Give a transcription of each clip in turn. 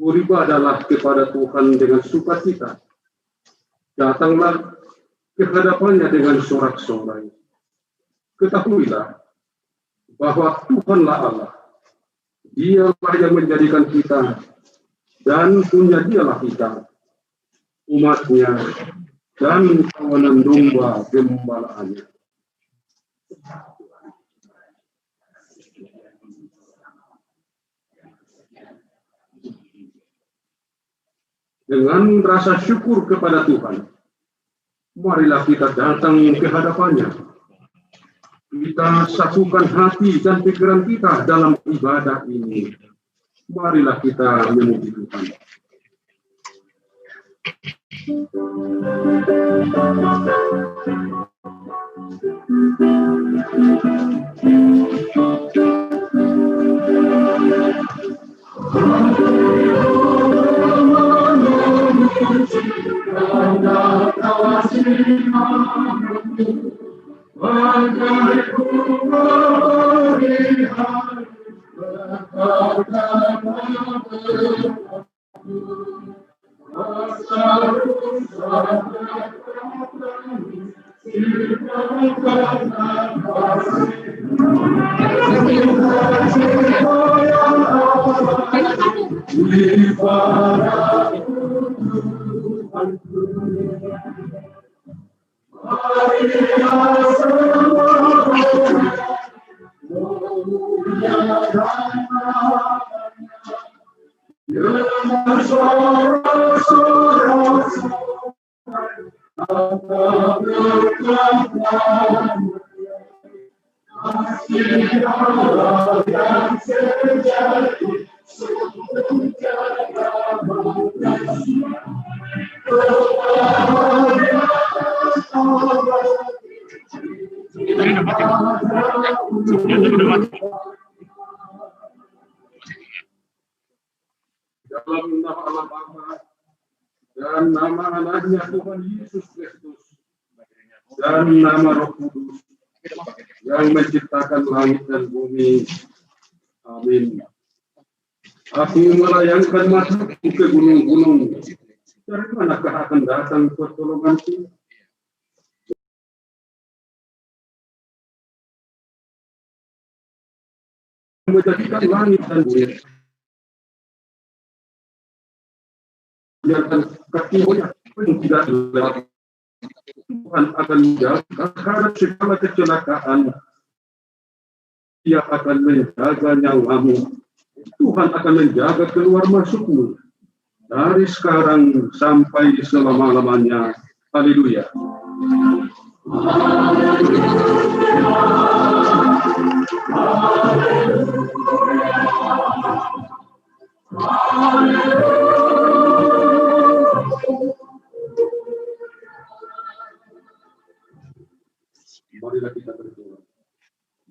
beribadahlah kepada Tuhan dengan sukacita. Datanglah ke hadapannya dengan sorak-sorai. Ketahuilah bahwa Tuhanlah Allah. Dialah yang menjadikan kita, dan punya Dialah kita, umatnya, dan kawanan domba gembalaannya. Dengan rasa syukur kepada Tuhan, marilah kita datang ke hadapannya. Kita satukan hati dan pikiran kita dalam ibadah ini. Marilah kita memuji Tuhan. Dalam nama Allah Bapa dan nama anaknya Tuhan Yesus Kristus dan nama Roh Kudus yang menciptakan langit dan bumi. Amin. Aku melayangkan mataku ke gunung-gunung. Dari manakah akan datang pertolonganku? Menjadikan langit dan bumi. Biarkan kakinya tidak lewat. Tuhan akan menjaga terhadap segala kecelakaan. Dia akan menjaga nyawamu. Tuhan akan menjaga keluar masukmu dari sekarang sampai selama-lamanya. Haleluya. Marilah kita berdoa.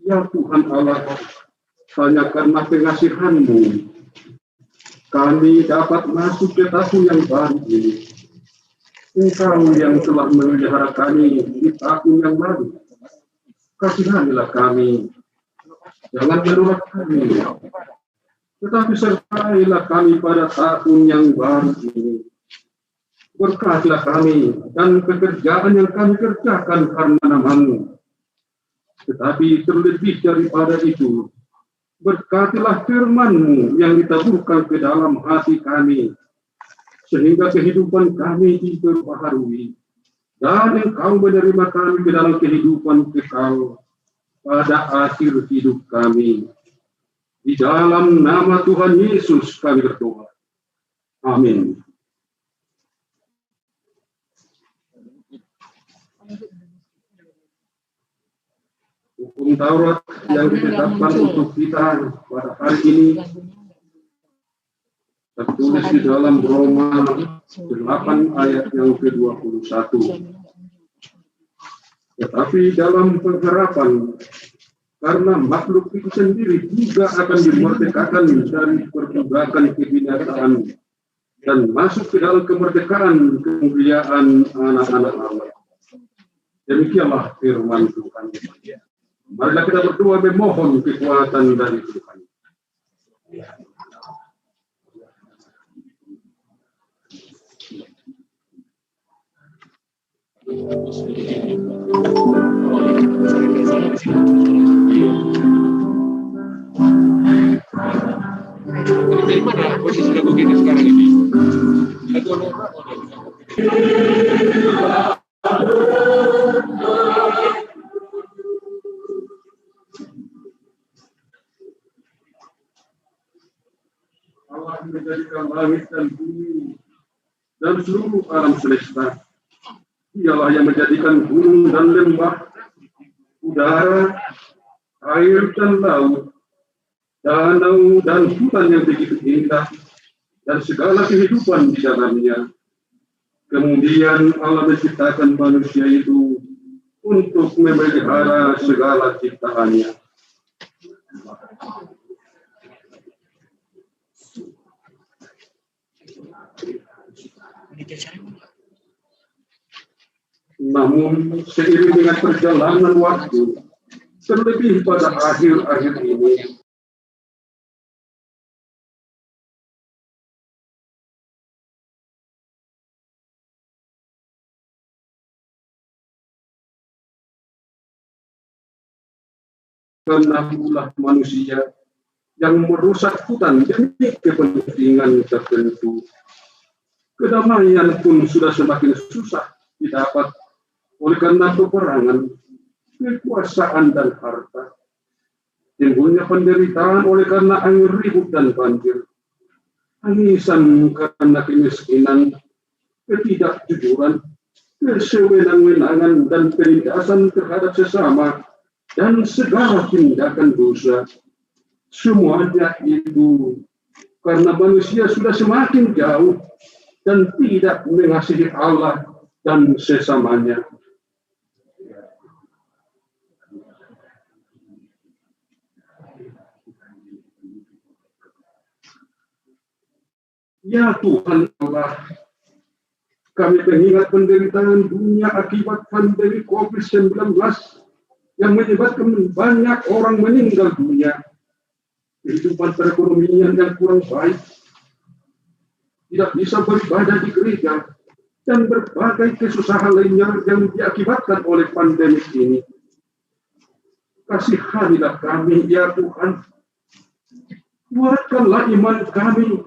Ya Tuhan Allah, hanya karena pengasihan-Mu kami dapat masuk ke tahun yang baru ini. Engkau yang telah memelihara kami di tahun yang baru. Kasihanilah kami, jangan menolak kami, tetapi sertailah kami pada tahun yang baru ini. Berkatilah kami dan pekerjaan yang kami kerjakan karena nama-Mu. Tetapi terlebih daripada itu, berkatilah firman-Mu yang ditaburkan ke dalam hati kami, sehingga kehidupan kami diperbaharui, dan Engkau menerima kami ke dalam kehidupan kekal pada akhir hidup kami. Di dalam nama Tuhan Yesus kami berdoa. Amin. Hukum Taurat yang ditetapkan untuk kita pada hari ini tertulis di dalam Roma 8 ayat yang ke-21. Tetapi dalam pengharapan, karena makhluk itu sendiri juga akan dimerdekakan dari perbudakan kebinasaan dan masuk ke dalam kemerdekaan kemuliaan anak-anak Allah. Demikianlah firman Tuhan. Marilah kita berdoa memohon kekuatan dari Tuhan. Dari mana posisi lagu kita sekarang ini? Lagu norak Allah menjadikan langit dan bumi dan seluruh alam semesta. Dialah yang menjadikan gunung dan lembah, udara, air dan laut, danau dan hutan yang begitu indah, dan segala kehidupan di dalamnya. Kemudian Allah menciptakan manusia itu untuk memelihara segala ciptaannya. Namun seiring dengan perjalanan waktu, terlebih pada akhir-akhir ini, karena ulah manusia yang merusak hutan demi kepentingan tertentu, kedamaian pun sudah semakin susah didapat oleh karena peperangan, kekuasaan dan harta. Timbulnya penderitaan oleh karena angin ribut dan banjir, tangisan karena kemiskinan, ketidakjujuran, kesewenang-wenangan dan penindasan terhadap sesama, dan segala tindakan dosa. Semuanya itu karena manusia sudah semakin jauh dan tidak mengasihi Allah dan sesamanya. Ya Tuhan Allah, kami mengingat penderitaan dunia akibat pandemi COVID-19 yang menyebabkan banyak orang meninggal dunia, kehidupan perekonomian yang kurang baik, tidak bisa beribadah di gereja, dan berbagai kesusahan lainnya yang diakibatkan oleh pandemi ini. Kasihanilah kami, ya Tuhan. Kuatkanlah iman kami,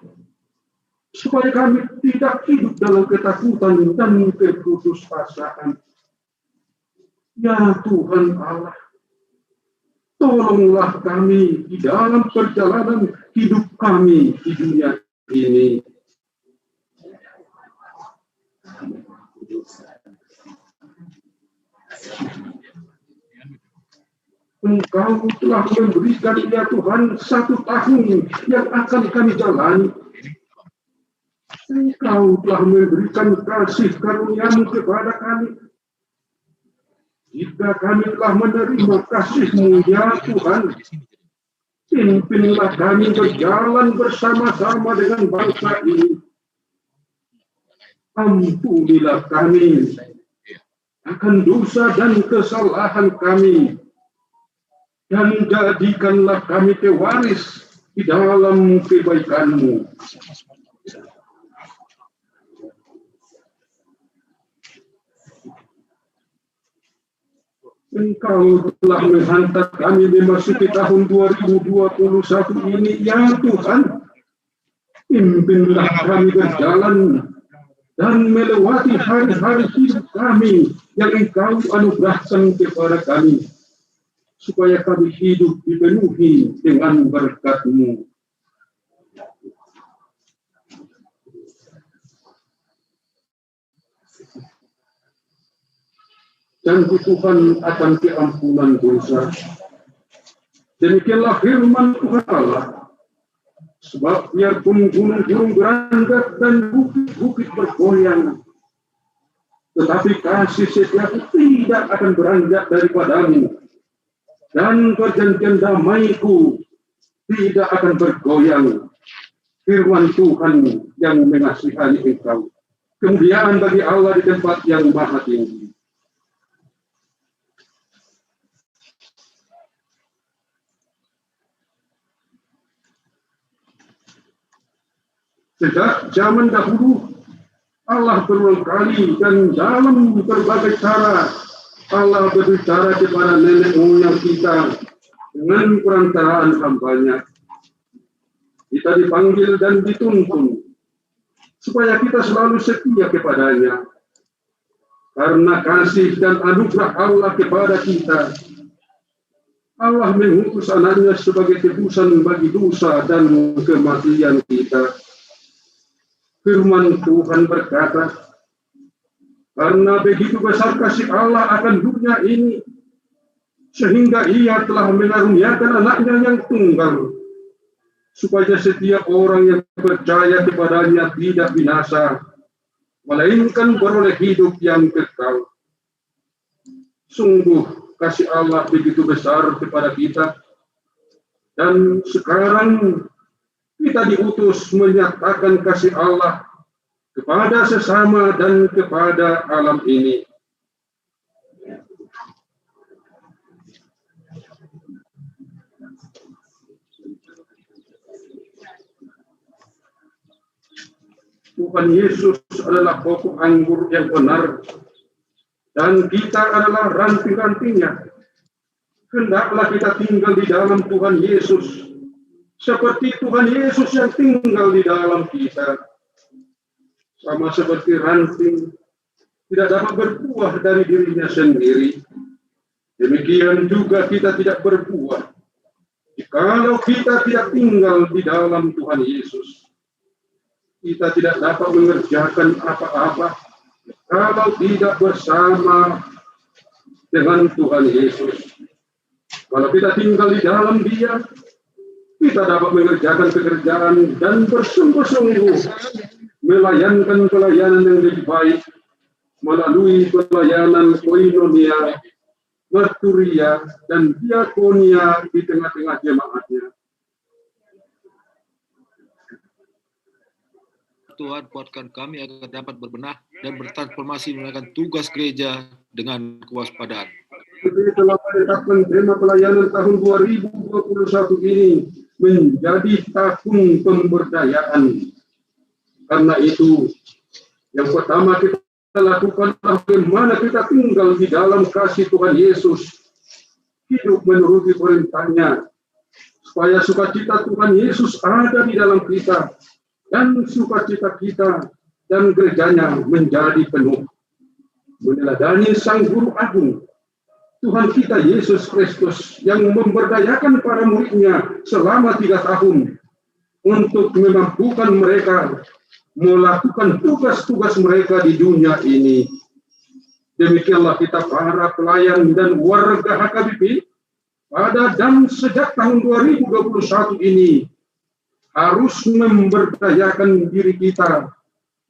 supaya kami tidak hidup dalam ketakutan dan keputusasaan. Ya Tuhan Allah, tolonglah kami di dalam perjalanan hidup kami di dunia ini. Engkau telah memberikan, ya Tuhan, 1 tahun yang akan kami jalani. Engkau telah memberikan kasih karunia-Mu kepada kami. Jika kami telah menerima kasih-Mu, ya Tuhan, pimpinlah kami berjalan bersama-sama dengan bangsa ini. Ampunilah kami akan dosa dan kesalahan kami, dan jadikanlah kami pewaris di dalam kebaikan-Mu. Engkau telah menghantar kami memasuki tahun 2021 ini, ya Tuhan. Pimpinlah kami berjalan dan melewati hari-hari hidup kami yang Engkau anugerahkan kepada kami, supaya kami hidup dipenuhi dengan berkat-Mu. Dan Tuhan akan keampunan dosa. Demikianlah firman Tuhan Allah. Sebab biarpun gunung-gunung beranjak dan bukit-bukit bergoyang, tetapi kasih setiaku tidak akan beranjak daripadamu, dan perjanjian damaiku tidak akan bergoyang. Firman Tuhan yang mengasihani engkau. Kemuliaan bagi Allah di tempat yang maha tinggi. Sejak zaman dahulu, Allah berulang kali dan dalam berbagai cara Allah berbicara kepada nenek moyang kita dengan perantaraan hamba-Nya. Kita dipanggil dan dituntun supaya kita selalu setia kepada-Nya. Karena kasih dan anugerah Allah kepada kita, Allah mengutus anaknya sebagai tebusan bagi dosa dan kematian kita. Firman Tuhan berkata, karena begitu besar kasih Allah akan dunia ini, sehingga Ia telah mengaruniakan anaknya yang tunggal, supaya setiap orang yang percaya kepada-Nya tidak binasa, melainkan beroleh hidup yang kekal. Sungguh kasih Allah begitu besar kepada kita, dan sekarang kita diutus menyatakan kasih Allah kepada sesama dan kepada alam ini. Tuhan Yesus adalah pokok anggur yang benar, dan kita adalah ranting-rantingnya. Hendaklah kita tinggal di dalam Tuhan Yesus, seperti Tuhan Yesus yang tinggal di dalam kita. Sama seperti ranting tidak dapat berbuah dari dirinya sendiri, demikian juga kita tidak berbuah jikalau kita tidak tinggal di dalam Tuhan Yesus. Kita tidak dapat mengerjakan apa-apa kalau tidak bersama dengan Tuhan Yesus. Kalau kita tinggal di dalam Dia, kita dapat mengerjakan pekerjaan dan bersungguh-sungguh melayankan pelayanan yang lebih baik melalui pelayanan koinonia, marturia, dan diakonia di tengah-tengah jemaatnya. Tuhan, kuatkan kami agar dapat berbenah dan bertransformasi melakukan tugas gereja dengan kewaspadaan. Seperti telah menetapkan tema pelayanan tahun 2021 ini menjadi tahun pemberdayaan. Karena itu, yang pertama kita lakukan bagaimana kita tinggal di dalam kasih Tuhan Yesus, hidup menuruti perintah-Nya, supaya sukacita Tuhan Yesus ada di dalam kita, dan sukacita kita dan gerejanya menjadi penuh. Meneladani Sang Guru Agung, Tuhan kita Yesus Kristus, yang memberdayakan para murid-Nya selama 3 tahun untuk memampukan mereka melakukan tugas-tugas mereka di dunia ini. Demikianlah kita para pelayan dan warga HKBP pada dan sejak tahun 2021 ini harus memberdayakan diri kita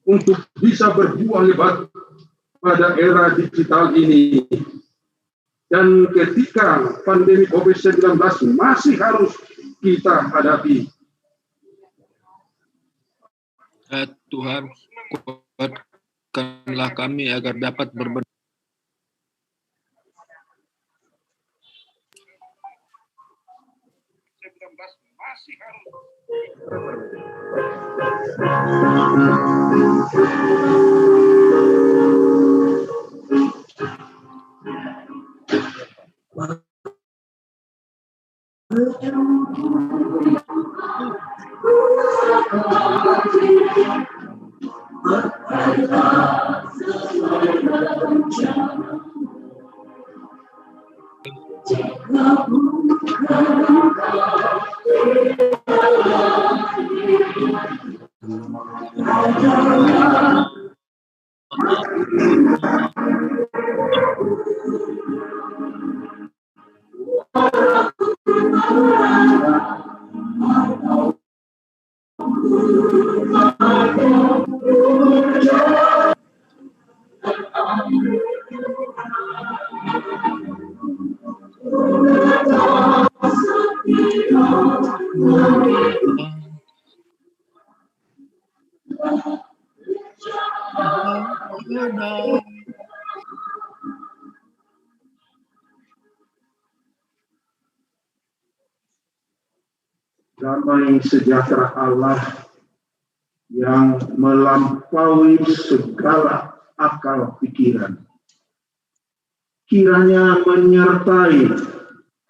untuk bisa berbuah lebat pada era digital ini. Dan ketika pandemi COVID-19 masih harus kita hadapi. Tuhan, kuatkanlah kami agar dapat berbenah. Damai sejahtera Allah yang melampaui segala akal pikiran. Kiranya menyertai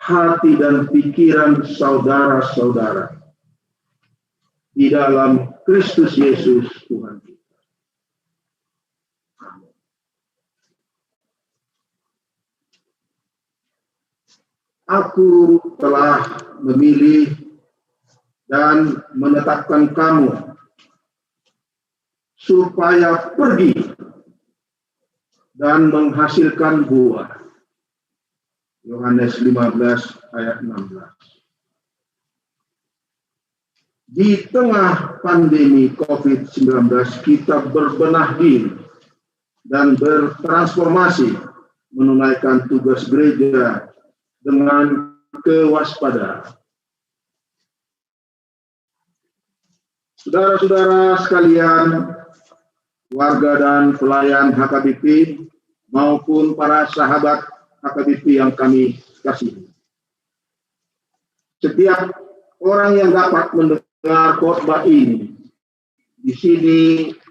hati dan pikiran saudara-saudara di dalam Kristus Yesus Tuhan kita. Amin. Aku telah memilih dan menetapkan kamu supaya pergi dan menghasilkan buah. Yohanes 15 ayat 16. Di tengah pandemi COVID-19 kita berbenah diri dan bertransformasi menunaikan tugas gereja dengan kewaspadaan. Saudara-saudara sekalian, warga dan pelayan HKBP maupun para sahabat HKBP yang kami kasihi. Setiap orang yang dapat mendengar khotbah ini di sini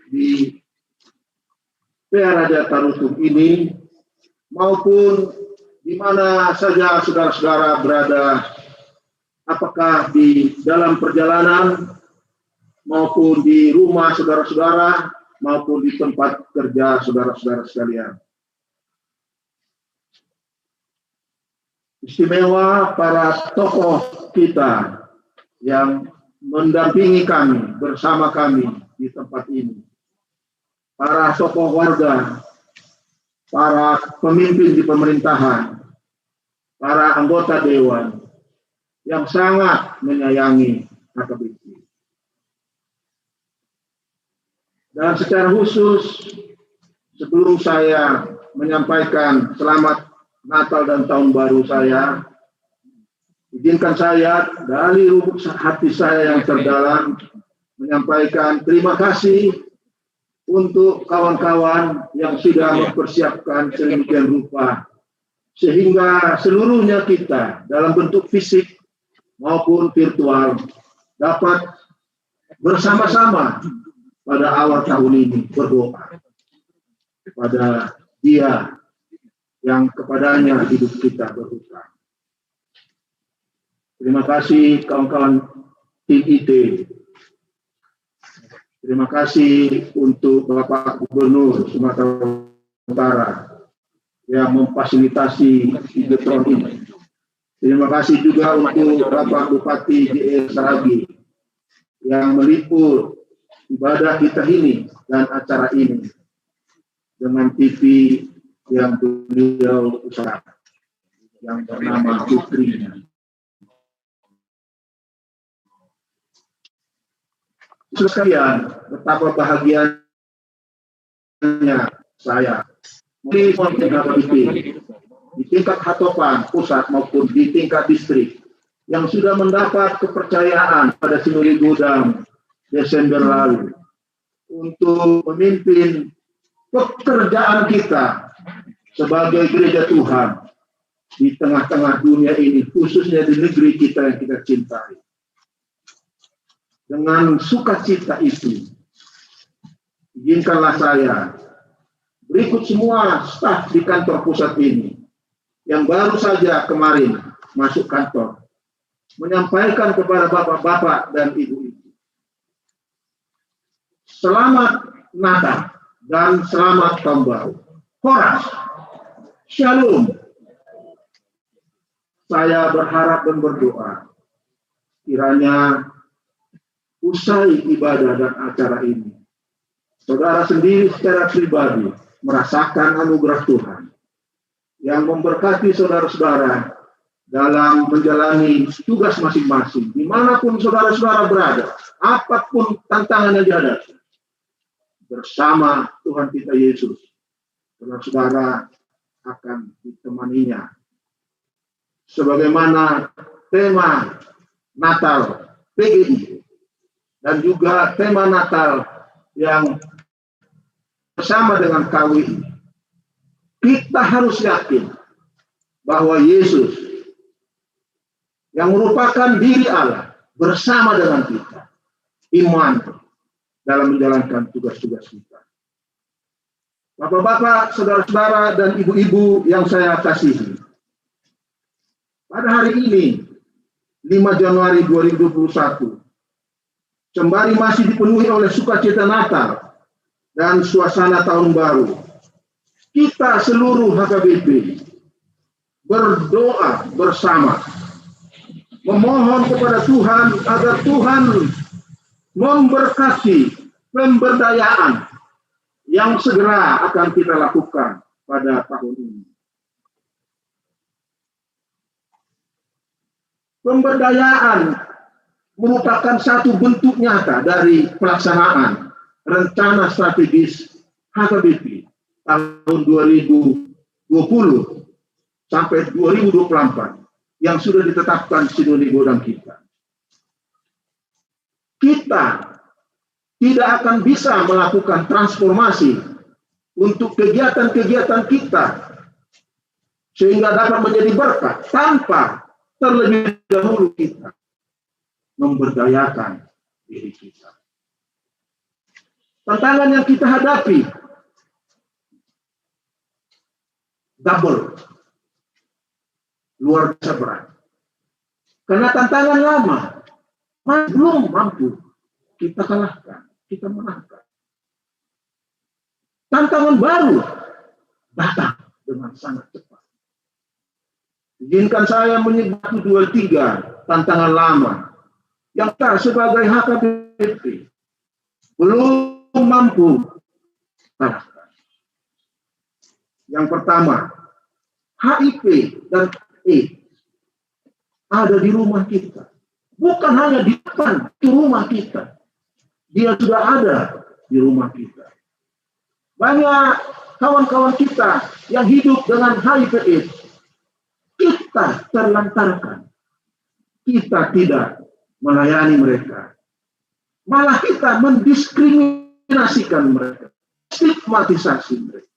di PA Raja Tarutung ini maupun di mana saja saudara-saudara berada, apakah di dalam perjalanan maupun di rumah saudara-saudara maupun di tempat kerja saudara-saudara sekalian. Istimewa para tokoh kita yang mendampingi kami, bersama kami di tempat ini. Para tokoh warga, para pemimpin di pemerintahan, para anggota dewan yang sangat menyayangi HKBP. Dan secara khusus, sebelum saya menyampaikan selamat Natal dan Tahun Baru saya, izinkan saya dari lubuk hati saya yang terdalam menyampaikan terima kasih untuk kawan-kawan yang sudah mempersiapkan sedemikian rupa sehingga seluruhnya kita dalam bentuk fisik maupun virtual dapat bersama-sama pada awal tahun ini berdoa kepada Dia yang kepadanya hidup kita berhutang. Terima kasih kawan-kawan tim IT. Terima kasih untuk Bapak Gubernur Sumatera Utara yang memfasilitasi Igetron ini. Terima kasih juga untuk Bapak Bupati JS Saragi yang meliput ibadah kita ini dan acara ini dengan TV yang beliau usahakan yang bernama Putrinya. Sekalian, betapa bahagianya saya di tingkat hatopan pusat maupun di tingkat distrik yang sudah mendapat kepercayaan pada Sinode Gudang Desember lalu untuk memimpin pekerjaan kita sebagai gereja Tuhan di tengah-tengah dunia ini, khususnya di negeri kita yang kita cintai. Dengan sukacita itu, izinkanlah saya berikut semua staf di kantor pusat ini yang baru saja kemarin masuk kantor menyampaikan kepada bapak-bapak dan ibu-ibu selamat Natal dan selamat Tahun Baru. Horas, Shalom. Saya berharap dan berdoa kiranya usai ibadah dan acara ini, saudara sendiri secara pribadi merasakan anugerah Tuhan yang memberkati saudara-saudara dalam menjalani tugas masing-masing, dimanapun saudara-saudara berada, apapun tantangan yang dihadapi, bersama Tuhan kita Yesus, saudara-saudara akan ditemaninya. Sebagaimana tema Natal PGI dan juga tema Natal yang bersama dengan KWI, kita harus yakin bahwa Yesus yang merupakan diri Allah bersama dengan kita. Iman dalam menjalankan tugas-tugas kita. Bapak-bapak, saudara-saudara, dan ibu-ibu yang saya kasihi, pada hari ini, 5 Januari 2021, sembari masih dipenuhi oleh sukacita Natal dan suasana tahun baru, kita seluruh HKBP berdoa bersama, memohon kepada Tuhan agar Tuhan memberkati pemberdayaan yang segera akan kita lakukan pada tahun ini. Pemberdayaan merupakan satu bentuk nyata dari pelaksanaan rencana strategis HKBP tahun 2020 sampai 2024 yang sudah ditetapkan Sidoni Godang kita. Kita tidak akan bisa melakukan transformasi untuk kegiatan-kegiatan kita sehingga dapat menjadi berkat tanpa terlebih dahulu kita memberdayakan diri kita. Tantangan yang kita hadapi double, luar biasa berat. Karena tantangan lama belum mampu kita kalahkan, kita menangkan. Tantangan baru datang dengan sangat cepat. Izinkan saya menyebut 2-3 tantangan lama yang kita sebagai HKBP belum mampu kalahkan. Yang pertama, HIV dan AIDS ada di rumah kita. Bukan hanya di depan rumah kita. Dia sudah ada di rumah kita. Banyak kawan-kawan kita yang hidup dengan HIV AIDS, kita terlantarkan. Kita tidak melayani mereka. Malah kita mendiskriminasikan mereka. Stigmatisasi mereka.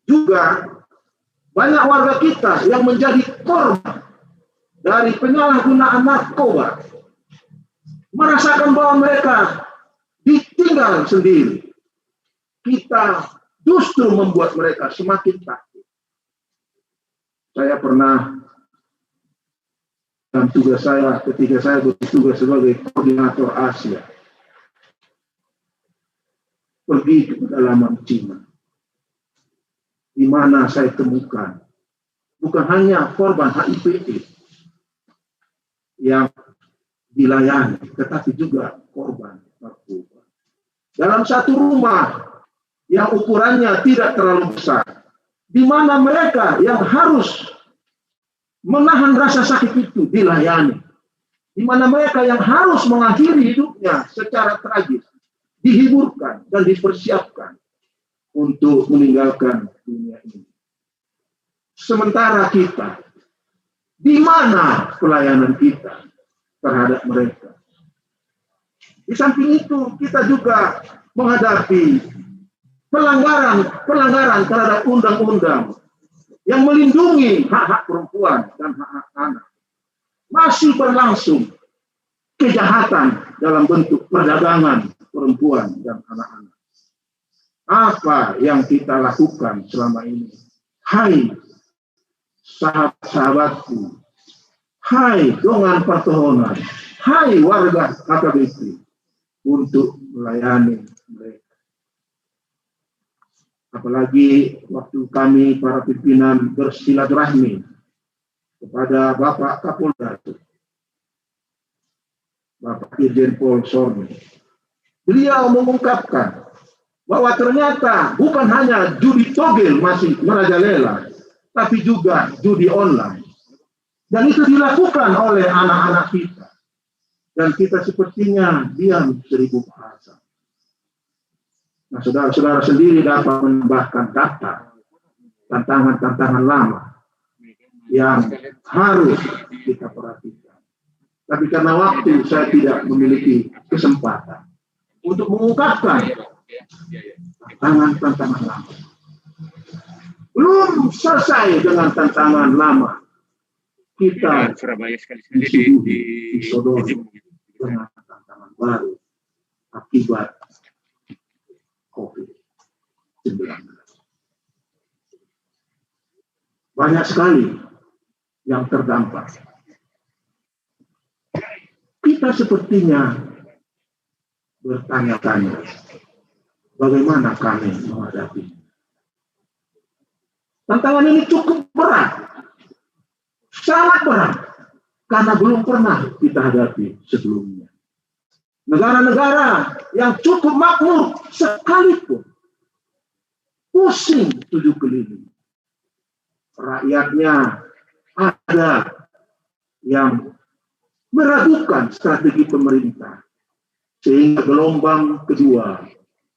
Juga banyak warga kita yang menjadi korban dari penyalahgunaan narkoba, merasakan bahwa mereka ditinggal sendiri. Kita justru membuat mereka semakin takut. Saya pernah dalam tugas saya ketika saya bertugas sebagai koordinator Asia pergi ke pedalaman Cina, di mana saya temukan bukan hanya korban HIV yang dilayani, tetapi juga korban narkoba. Dalam satu rumah yang ukurannya tidak terlalu besar, di mana mereka yang harus menahan rasa sakit itu dilayani, di mana mereka yang harus mengakhiri hidupnya secara tragis dihiburkan dan dipersiapkan untuk meninggalkan dunia ini. Sementara kita, di mana pelayanan kita terhadap mereka? Di samping itu, kita juga menghadapi pelanggaran terhadap undang-undang yang melindungi hak-hak perempuan dan hak-hak anak. Masih berlangsung kejahatan dalam bentuk perdagangan perempuan dan anak-anak. Apa yang kita lakukan selama ini? Hai sahabat-sahabatku, hai dongan pertohonan, hai warga HKBP, untuk melayani mereka. Apalagi waktu kami para pimpinan bersilaturahmi kepada Bapak Kapolda, Bapak Irjen Pol Sony. Beliau mengungkapkan bahwa ternyata bukan hanya judi togel masih merajalela, tapi juga judi online. Dan itu dilakukan oleh anak-anak kita. Dan kita sepertinya diam seribu bahasa. Nah, saudara-saudara sendiri dapat menambahkan data tantangan-tantangan lama yang harus kita perhatikan. Tapi karena waktu saya tidak memiliki kesempatan untuk mengungkapkan tantangan-tantangan lama. Belum selesai dengan tantangan lama, kita disodori dengan tantangan baru akibat COVID-19. Banyak sekali yang terdampak. Kita sepertinya bertanya-tanya, bagaimana kami menghadapi. Tantangan ini cukup berat, sangat berat, karena belum pernah kita hadapi sebelumnya. Negara-negara yang cukup makmur sekalipun pusing tujuh keliling. Rakyatnya ada yang meragukan strategi pemerintah, sehingga gelombang kedua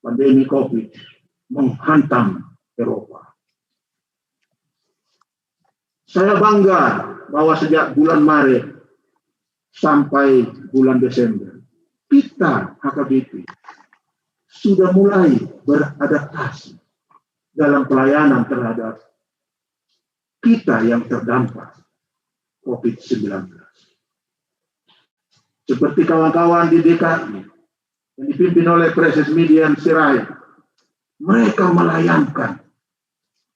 pandemi COVID menghantam Eropa. Saya bangga bahwa sejak bulan Maret sampai bulan Desember, kita HKBP sudah mulai beradaptasi dalam pelayanan terhadap kita yang terdampak COVID-19. Seperti kawan-kawan di DKI yang dipimpin oleh Presiden Midian Sirait, mereka melayangkan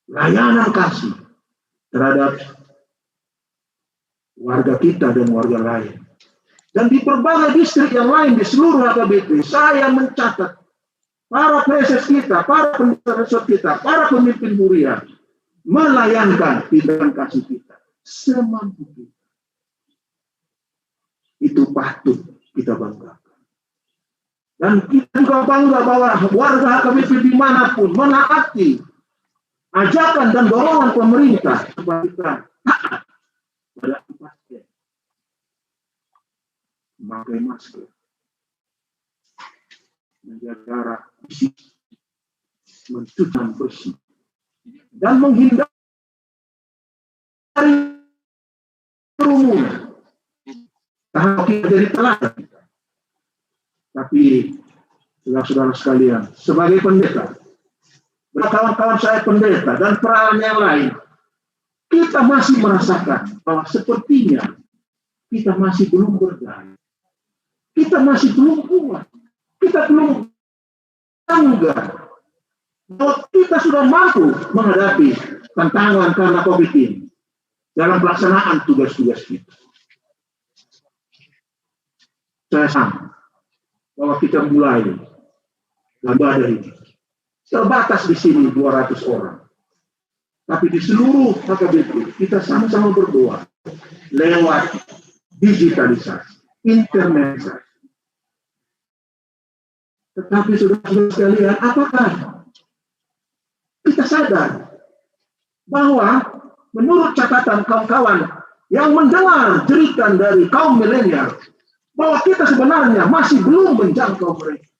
layanan kasih terhadap warga kita dan warga lain. Dan di berbagai distrik yang lain di seluruh HKBP, saya mencatat para presiden kita, para pendeta kita, para pemimpin Huria melayankan tindakan kasih kita semampu kita. Itu patut kita banggakan. Dan kita juga bangga bahwa warga HKBP dimanapun menaati ajakan dan dorongan pemerintah supaya kita taat pada 4M. Memakai masker, menjaga jarak, mencuci tangan bersih, dan menghindari kerumunan. Tahu kita jadi teladan. Tapi saudara-saudara sekalian, sebagai pendeta, kawan-kawan saya pendeta dan peranan yang lain, kita masih merasakan bahwa sepertinya kita masih belum berdaya. Kita masih belum kuat. Kita belum bangga bahwa kita sudah mampu menghadapi tantangan karena COVID ini dalam pelaksanaan tugas-tugas kita. Saya sama bahwa kita mulai ibadah ini. Terbatas di sini 200 orang. Tapi di seluruh HKBP kita sama-sama berdoa lewat digitalisasi, internetisasi. Tetapi saudara-saudara sekalian, apakah kita sadar bahwa menurut catatan kawan-kawan yang mendengar jeritan dari kaum milenial, bahwa kita sebenarnya masih belum menjangkau mereka.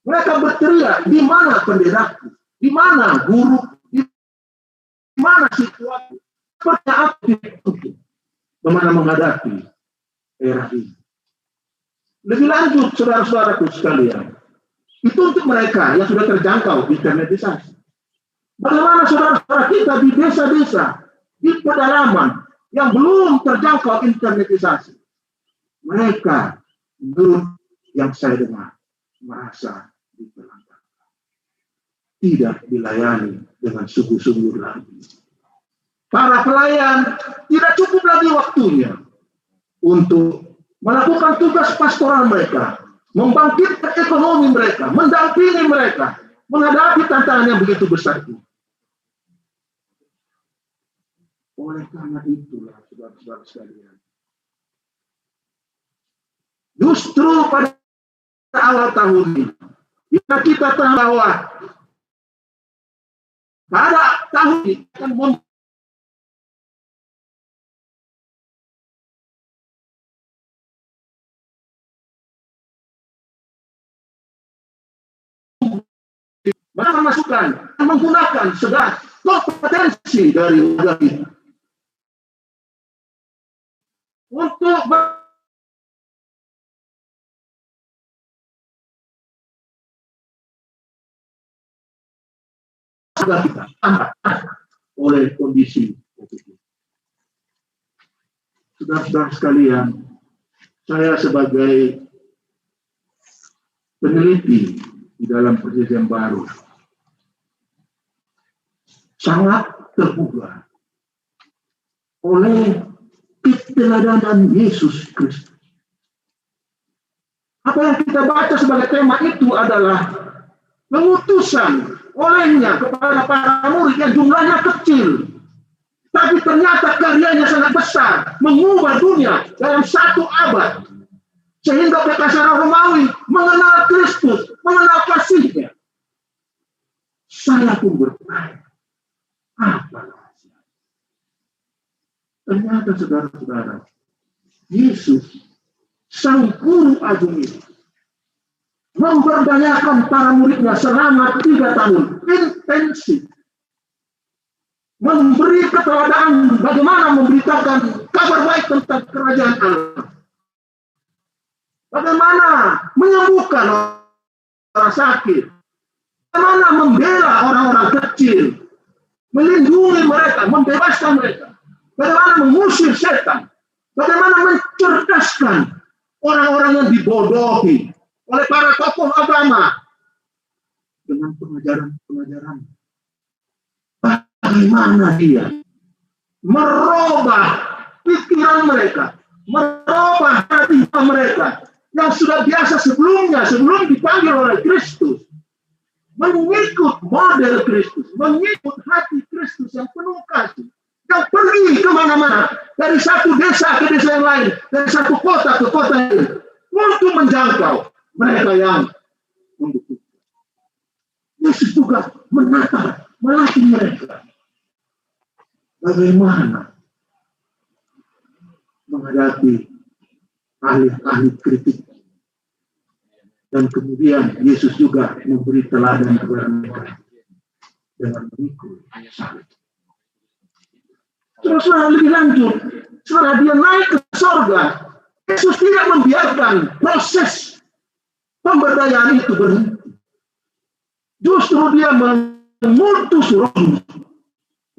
Mereka berteriak, di mana pendetaku? Di mana guru? Di mana situasi? Seperti apa itu? Bagaimana menghadapi era ini? Lebih lanjut, saudara-saudaraku sekalian, itu untuk mereka yang sudah terjangkau internetisasi. Bagaimana saudara-saudara kita di desa-desa, di pedalaman yang belum terjangkau internetisasi? Mereka, menurut yang saya dengar, merasa diterlantarkan, tidak dilayani dengan sungguh-sungguh lagi. Para pelayan tidak cukup lagi waktunya untuk melakukan tugas pastoral mereka, membangkitkan ekonomi mereka, mendampingi mereka, menghadapi tantangan yang begitu besar itu. Oleh karena itulah, saudara-saudara sekalian, justru pada awal tahun ini, jika kita tahu bahwa pada tahun ini akan masukan dan menggunakan segala kompetensi dari warga kita untuk kita oleh kondisi COVID. Saudara-saudara sekalian, saya sebagai peneliti di dalam Perjanjian Baru sangat tergugah oleh keteladanan Yesus Kristus. Apa yang kita baca sebagai tema itu adalah pengutusan olehnya kepada para murid yang jumlahnya kecil, tapi ternyata karyanya sangat besar, mengubah dunia dalam 1 abad, sehingga kekaisaran Romawi mengenal Kristus, mengenal kasihnya. Saya pun bertanya, apa rahasia? Ternyata saudara-saudara, Yesus, sang guru agung itu, memberdayakan para muridnya selama 3 tahun, intensif. Memberi keteladanan bagaimana memberitakan kabar baik tentang kerajaan Allah. Bagaimana menyembuhkan orang sakit. Bagaimana membela orang-orang kecil. Melindungi mereka, membebaskan mereka. Bagaimana mengusir setan. Bagaimana mencerdaskan orang-orang yang dibodohi oleh para tokoh agama. Dengan pengajaran-pengajaran. Bagaimana dia merubah pikiran mereka, merubah hati mereka yang sudah biasa sebelumnya, sebelum dipanggil oleh Kristus, mengikut model Kristus, mengikut hati Kristus yang penuh kasih, yang pergi kemana-mana, dari satu desa ke desa yang lain, dari satu kota ke kota lain, untuk menjangkau mereka yang membutuhkan. Yesus juga menata, melatih mereka bagaimana menghadapi ahli-ahli kritik. Dan kemudian Yesus juga memberi teladan kepada mereka dengan mengikut salib. Terus lebih lanjut, setelah dia naik ke surga, Yesus tidak membiarkan proses pemberdayaan itu berhenti. Justru dia mengutus Roh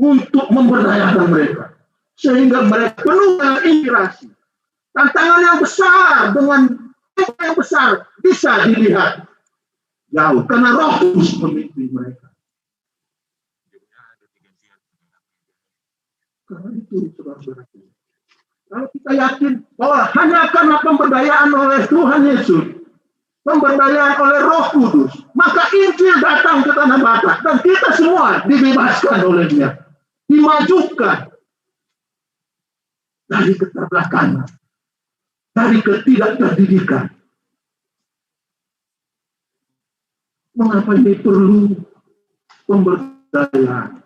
untuk memberdayakan mereka, sehingga mereka penuh dengan inspirasi. Tantangan yang besar dengan yang besar bisa dilihat jauh karena Roh Kudus memimpin mereka. Karena itu, saudara-saudara, kalau kita yakin bahwa hanya karena pemberdayaan oleh Tuhan Yesus, pemberdayaan oleh Roh Kudus, maka Injil datang ke tanah Batak dan kita semua dibebaskan olehnya, dimajukan dari keterbelakangan, dari ketidakterdidikan. Mengapa ini perlu pemberdayaan?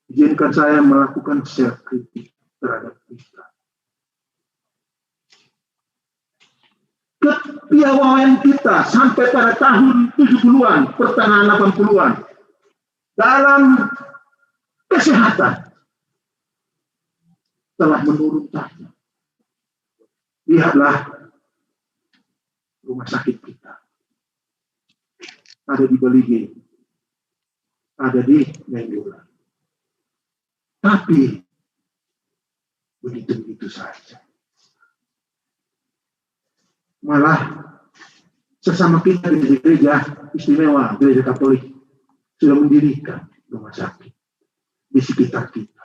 Izinkan saya melakukan self kritik terhadap kita. Kepiawaian kita sampai pada tahun 70-an, pertengahan 80-an, dalam kesehatan telah menurun tajam. Lihatlah rumah sakit kita. Ada di Belige, ada di Nenggula. Tapi begitu-begitu saja. Malah sesama kita di gereja istimewa, gereja Katolik, sudah mendirikan rumah sakit di sekitar kita.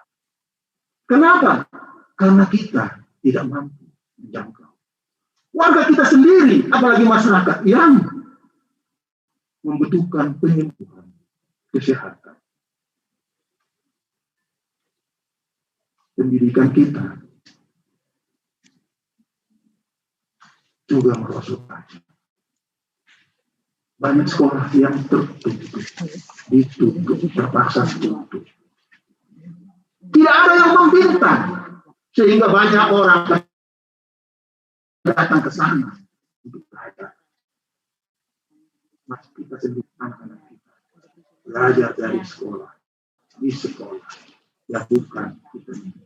Kenapa? Karena kita tidak mampu menjangkau. Warga kita sendiri, apalagi masyarakat yang membutuhkan penyembuhan kesehatan. Pendidikan kita juga merosot tajam. Banyak sekolah yang tertutup, ditutup, terpaksa tutup. Tidak ada yang membintang, sehingga banyak orang datang ke sana untuk belajar. Mas kita sendiri, anak-anak kita, belajar dari sekolah, di sekolah, ya bukan kita ini.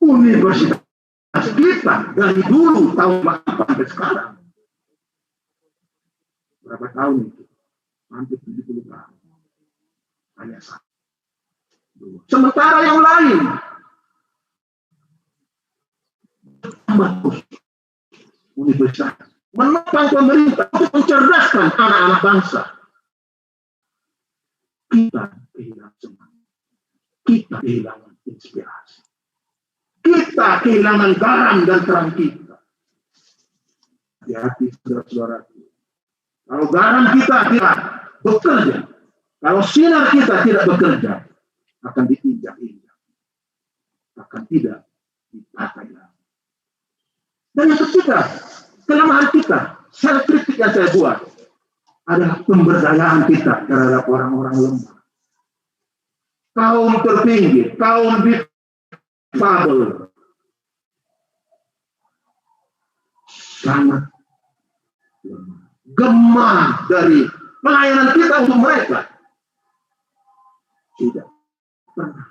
Universitas kita dari dulu tahun 8 sampai sekarang. Berapa tahun itu? Hampir 70 tahun. Hanya satu. Sementara yang lain tambah terus. universitas, menopang pemerintah untuk mencerdaskan anak-anak bangsa. Kita kehilangan semangat. Kita kehilangan inspirasi. Kita kehilangan garam dan terang kita. Hati-hati saudara-saudara. Kalau garam kita tidak bekerja, kalau sinar kita tidak bekerja, akan diinjak-injak, akan tidak dipakai lagi. Dan yang ketiga, kelemahan kita, self kritik yang saya buat, adalah pemberdayaan kita terhadap orang-orang lemah. Kaum terpinggir, kaum difabel, sangat lemah. Gemah dari pelayanan kita untuk mereka. Tidak pernah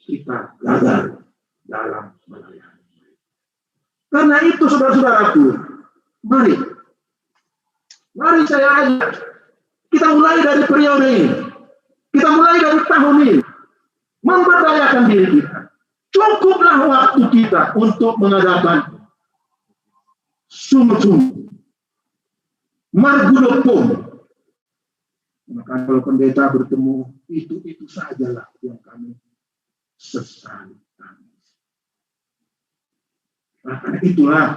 kita gagal dalam melayani. Karena itu saudara-saudaraku, mari saya ajak, kita mulai dari periode ini, kita mulai dari tahun ini, memberdayakan diri kita. Cukuplah waktu kita untuk mengadakan sungguh-sungguh margulopom. Maka kalau pendeta bertemu, itu sajalah yang kami sesali. Karena itulah,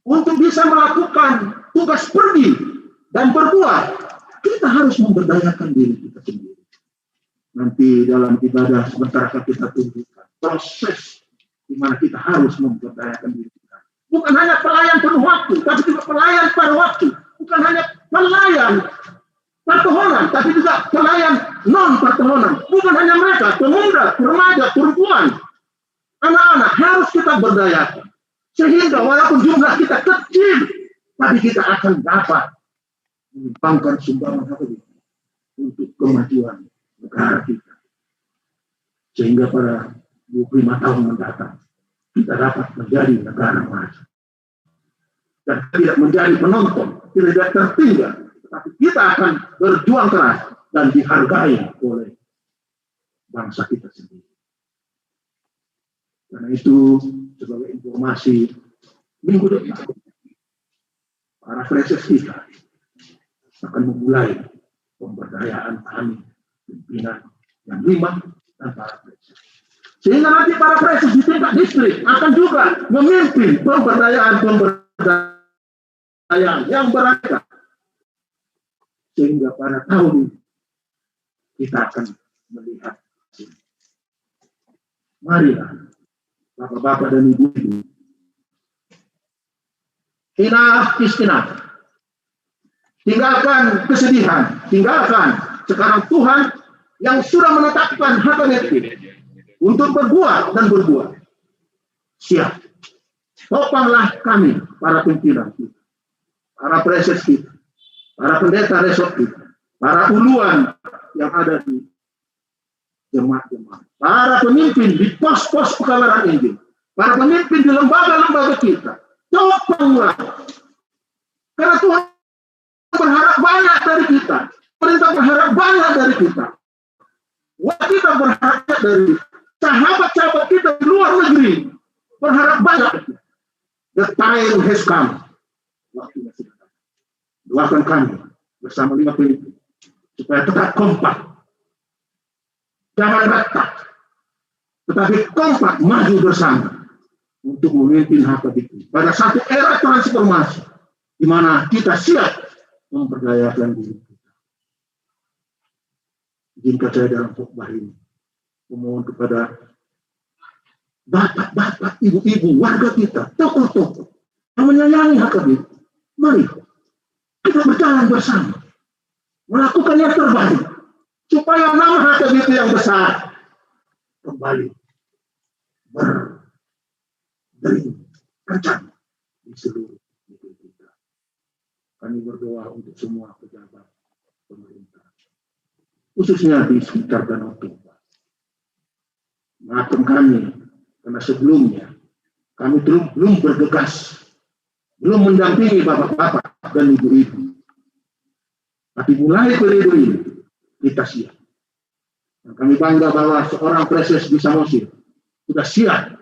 untuk bisa melakukan tugas pergi dan berbuat, kita harus memberdayakan diri kita sendiri. Nanti dalam ibadah sebentar akan kita tunjukkan proses di mana kita harus memberdayakan diri kita. Bukan hanya pelayan penuh waktu, tapi juga pelayan pada waktu. Bukan hanya pelayan pertohonan, tapi juga pelayan non-pertohonan. Bukan hanya mereka, pemuda, remaja, perempuan, anak-anak harus kita berdayakan. Sehingga walaupun jumlah kita kecil, tapi kita akan dapat menyumbangkan sumbangan untuk kemajuan negara kita. Sehingga pada 25 tahun mendatang, kita dapat menjadi negara maju. Dan tidak menjadi penonton, tidak tertinggal. Tetapi kita akan berjuang keras dan dihargai oleh bangsa kita sendiri. Karena itu, sebagai informasi, minggu depan, para freses kita akan memulai pemberdayaan kami, pimpinan yang 5 dan para freses. Sehingga nanti para freses di tingkat distrik akan juga memimpin pemberdayaan yang beragam. Sehingga pada tahun ini kita akan melihat. Marilah Bapak-bapak dan Ibu-ibu, enough is enough. Tinggalkan kesedihan, tinggalkan. Sekarang Tuhan yang sudah menetapkan hak itu untuk berbuat dan berbuat. Siap. Topanglah kami, para pimpinan kita, para preses kita, para pendeta resort kita, para uluan yang ada di jemaat-jemaat, para pemimpin di pos-pos pekabaran Injil, para pemimpin di lembaga-lembaga kita, topanglah. Karena Tuhan berharap banyak dari kita, pemerintah berharap banyak dari kita, kita berharap dari sahabat-sahabat kita di luar negeri, berharap banyak. The time has come. Waktunya sudah datang. Doakan kami bersama 5 pemimpin supaya tetap kompak. Jangan retak, tetapi kompak maju bersama untuk memimpin HKBP pada satu era transformasi di mana kita siap memperdayakan diri kita. Izinkan saya dalam khotbah ini memohon kepada bapak-bapak, ibu-ibu, warga kita, tokoh-tokoh yang menyayangi HKBP. Mari kita berjalan bersama, melakukan yang terbaik supaya nama HKBP yang besar kembali berdering kencang di seluruh negeri kita. Kami berdoa untuk semua pejabat pemerintah, khususnya di sekitar Danau Toba. Maafkan kami, karena sebelumnya kami belum bergegas, belum mendampingi bapak-bapak dan ibu-ibu. Tapi mulai periode ini, kita siap. Dan kami bangga bahwa seorang preses di Samosir sudah siap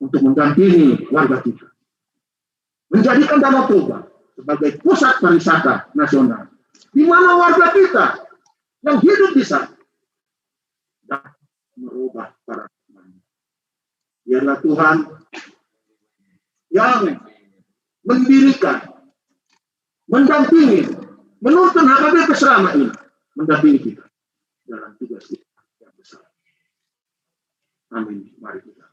untuk mendampingi warga kita. Menjadikan Danau Toba sebagai pusat pariwisata nasional, di mana warga kita yang hidup di sana dapat merubah paradigma. Biarlah Tuhan yang mendirikan, mendampingi, menuntun HKBP selama ini, mendampingi kita dalam tugas kita yang besar. Amin. Mari kita.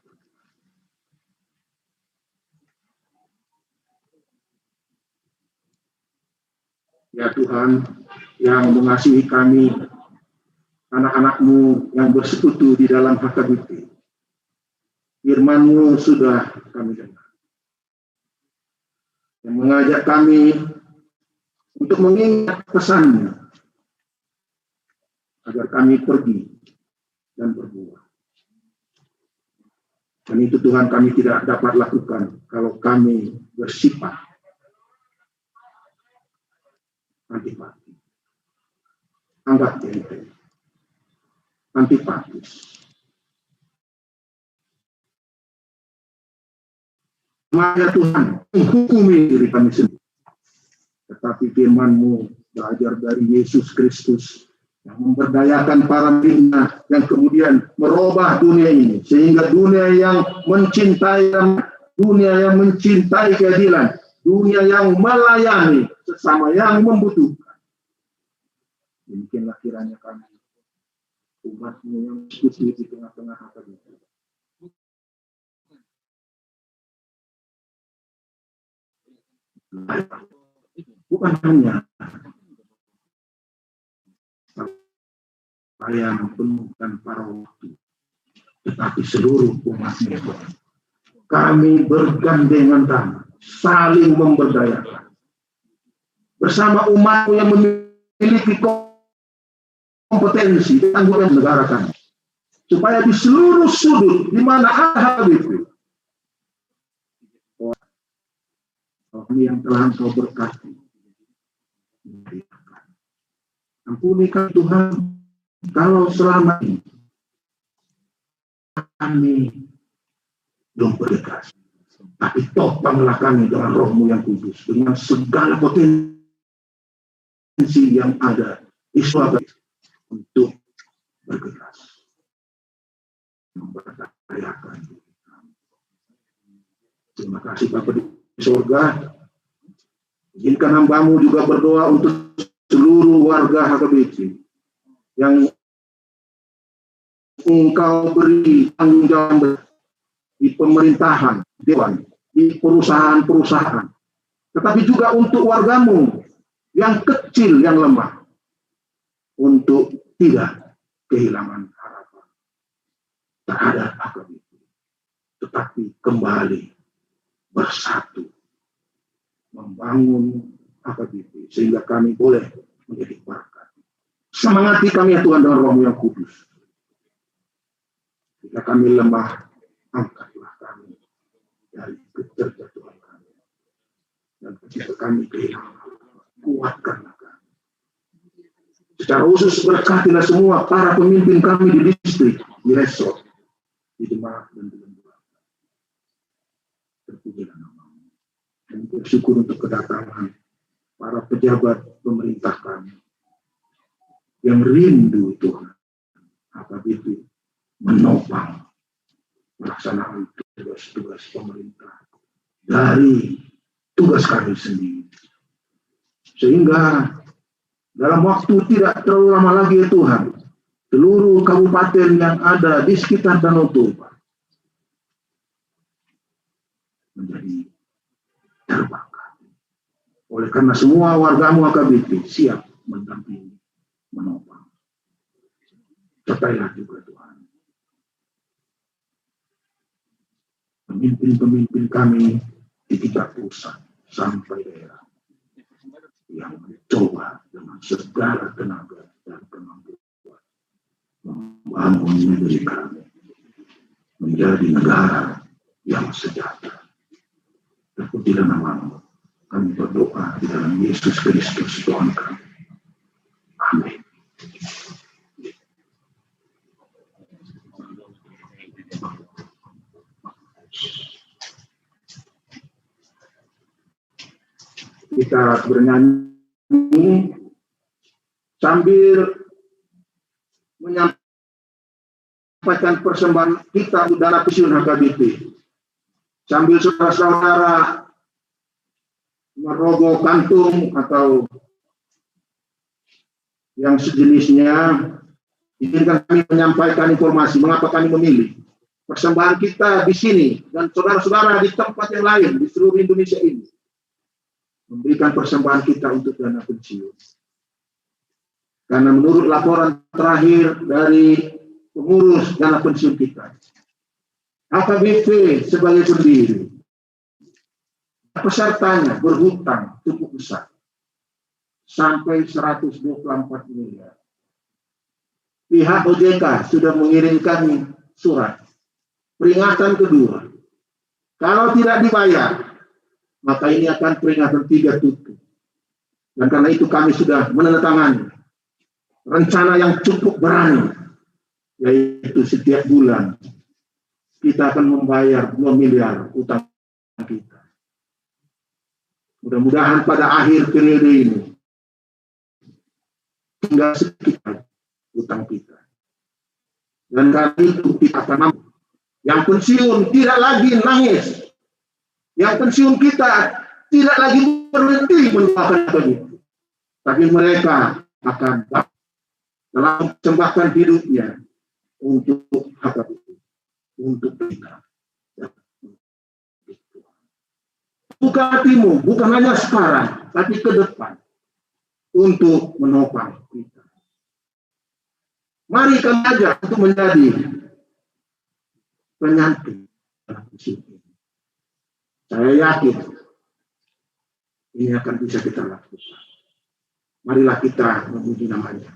Ya Tuhan yang mengasihi kami, anak-anak-Mu yang bersekutu di dalam HKBP. Firman-Mu sudah kami dengar, yang mengajak kami untuk mengingat pesan-Mu, agar kami pergi dan berbuah. Dan itu Tuhan kami tidak dapat lakukan kalau kami bersifat antipati, anggap enteng, antipatis. Maka Tuhan menghukumi diri kami sendiri. Tetapi firman-Mu belajar dari Yesus Kristus yang memberdayakan para muridnya, yang kemudian merubah dunia ini, sehingga dunia yang mencintai, dunia yang mencintai keadilan, dunia yang melayani sesama yang membutuhkan. Demikianlah kiranya kami, umat-Mu yang sekutu di tengah-tengah HKBP. Bukan hanya yang penuhkan para waktu, tetapi seluruh umat-Mu. Kami bergandengan tangan, saling memberdayakan bersama umat yang memiliki kompetensi dan anggota negara kami, supaya di seluruh sudut di mana ada HKBP, kami yang telah Engkau berkati, ampuni kami Tuhan, kalau selama ini kami belum berdekat, tapi topanglah kami dengan Roh-Mu yang kudus, dengan segala potensi yang ada di suatu untuk bergerak, memberdayakan. Terima kasih Bapa di surga. Izinkan hamba-Mu juga berdoa untuk seluruh warga HKBP yang Engkau beri tanggung jawab di pemerintahan, dewan, di perusahaan-perusahaan, tetapi juga untuk warga-Mu yang kecil, yang lemah, untuk tidak kehilangan harapan terhadap HKBP, tetapi kembali bersatu membangun HKBP sehingga kami boleh menjadi berkat. Semangati kami ya Tuhan dengan Roh-Mu yang kudus. Jika kami lemah, angkatlah kami dari keterjatuhan kami. Dan ketika kami kehilangan, kuatkanlah kami. Secara khusus berkatilah semua para pemimpin kami di distrik, di resort, di Demak dan di Lembaga. Terpujilah nama-Mu. Dan bersyukur untuk kedatangan para pejabat pemerintah kami yang rindu Tuhan HKBP menopang pelaksanaan tugas-tugas pemerintah dari tugas kami sendiri. Sehingga dalam waktu tidak terlalu lama lagi ya Tuhan, seluruh kabupaten yang ada di sekitar Danau Toba menjadi terbakar. Oleh karena semua warga-Mu HKBP siap mendampingi, menopang. Sertailah juga Tuhan pemimpin-pemimpin kami di tingkat pusat sampai daerah yang mencoba dengan segala tenaga dan kemampuan membangun negeri kami menjadi negara yang sejahtera. Terpujilah nama-Mu. Kami berdoa di dalam Yesus Kristus Tuhan kami. Amin. kita bernyanyi sambil menyampaikan persembahan kita untuk dana pensiun HKBP. Sambil saudara-saudara merogoh kantung atau yang sejenisnya, izinkan kami menyampaikan informasi mengapa kami memilih persembahan kita di sini dan saudara-saudara di tempat yang lain di seluruh Indonesia ini memberikan persembahan kita untuk dana pensiun. Karena menurut laporan terakhir dari pengurus dana pensiun kita, HKBP sebagai pendiri, pesertanya berhutang cukup besar, sampai 124 miliar. Pihak OJK sudah mengirimkan surat peringatan kedua. Kalau tidak dibayar, maka ini akan peringatan 3 tutup. Dan karena itu kami sudah menandatangani rencana yang cukup berani, yaitu setiap bulan kita akan membayar 2 miliar utang kita. Mudah-mudahan pada akhir periode ini tinggal sedikit utang kita. Dan karena itu kita akan mampu. Yang pensiun tidak lagi nangis. Yang pensiun kita tidak lagi berhenti mendoakan begitu. Tapi mereka akan telah mempersembahkan hidupnya untuk HKBP, untuk kita. Buka hatimu, bukan hanya sekarang, tapi ke depan, untuk menopang kita. Mari kami ajak untuk menjadi penyanting dalam pensiun ini. Saya yakin ini akan bisa kita lakukan. Marilah kita memuji namanya.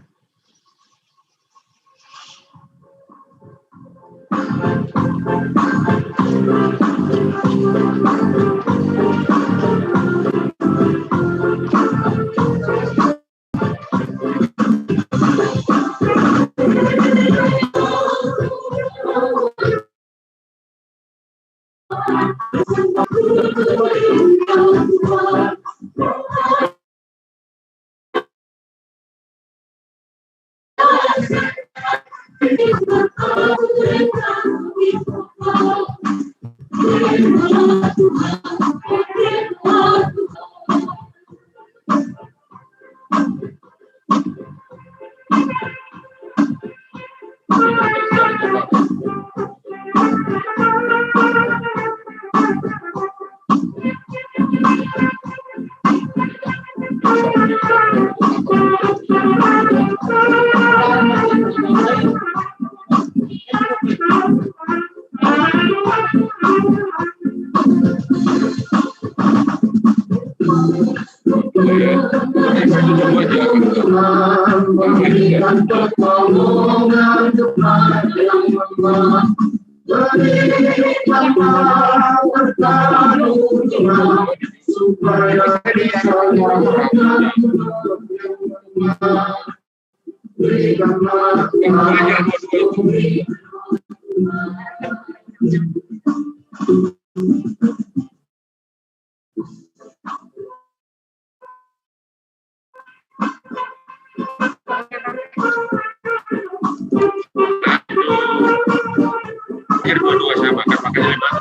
Dua-dua saya makan makanya 5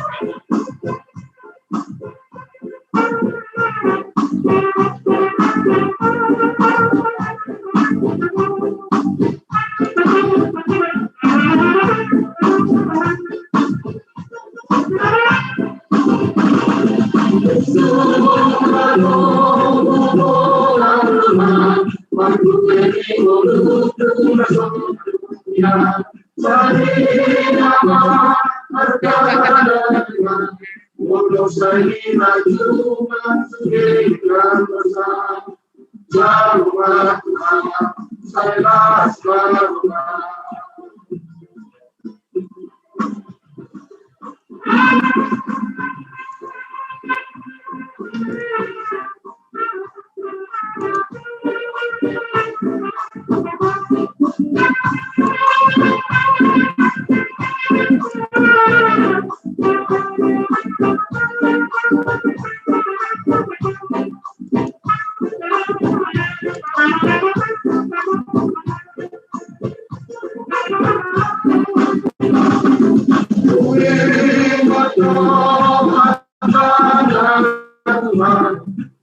Tuhan,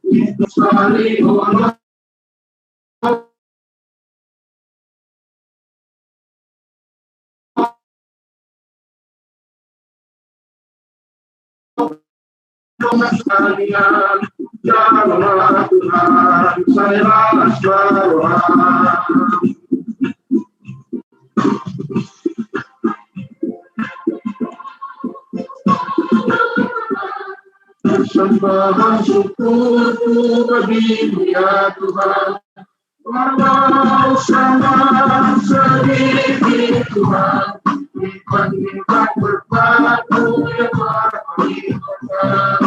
itu sekali Allah. Sekalian, janganlah Tuhan, saya berdoa. Sembahan syukurku bagimu ya Tuhan, walau sangat sedikit Tuhan, lipat berkatmu yang berlipat.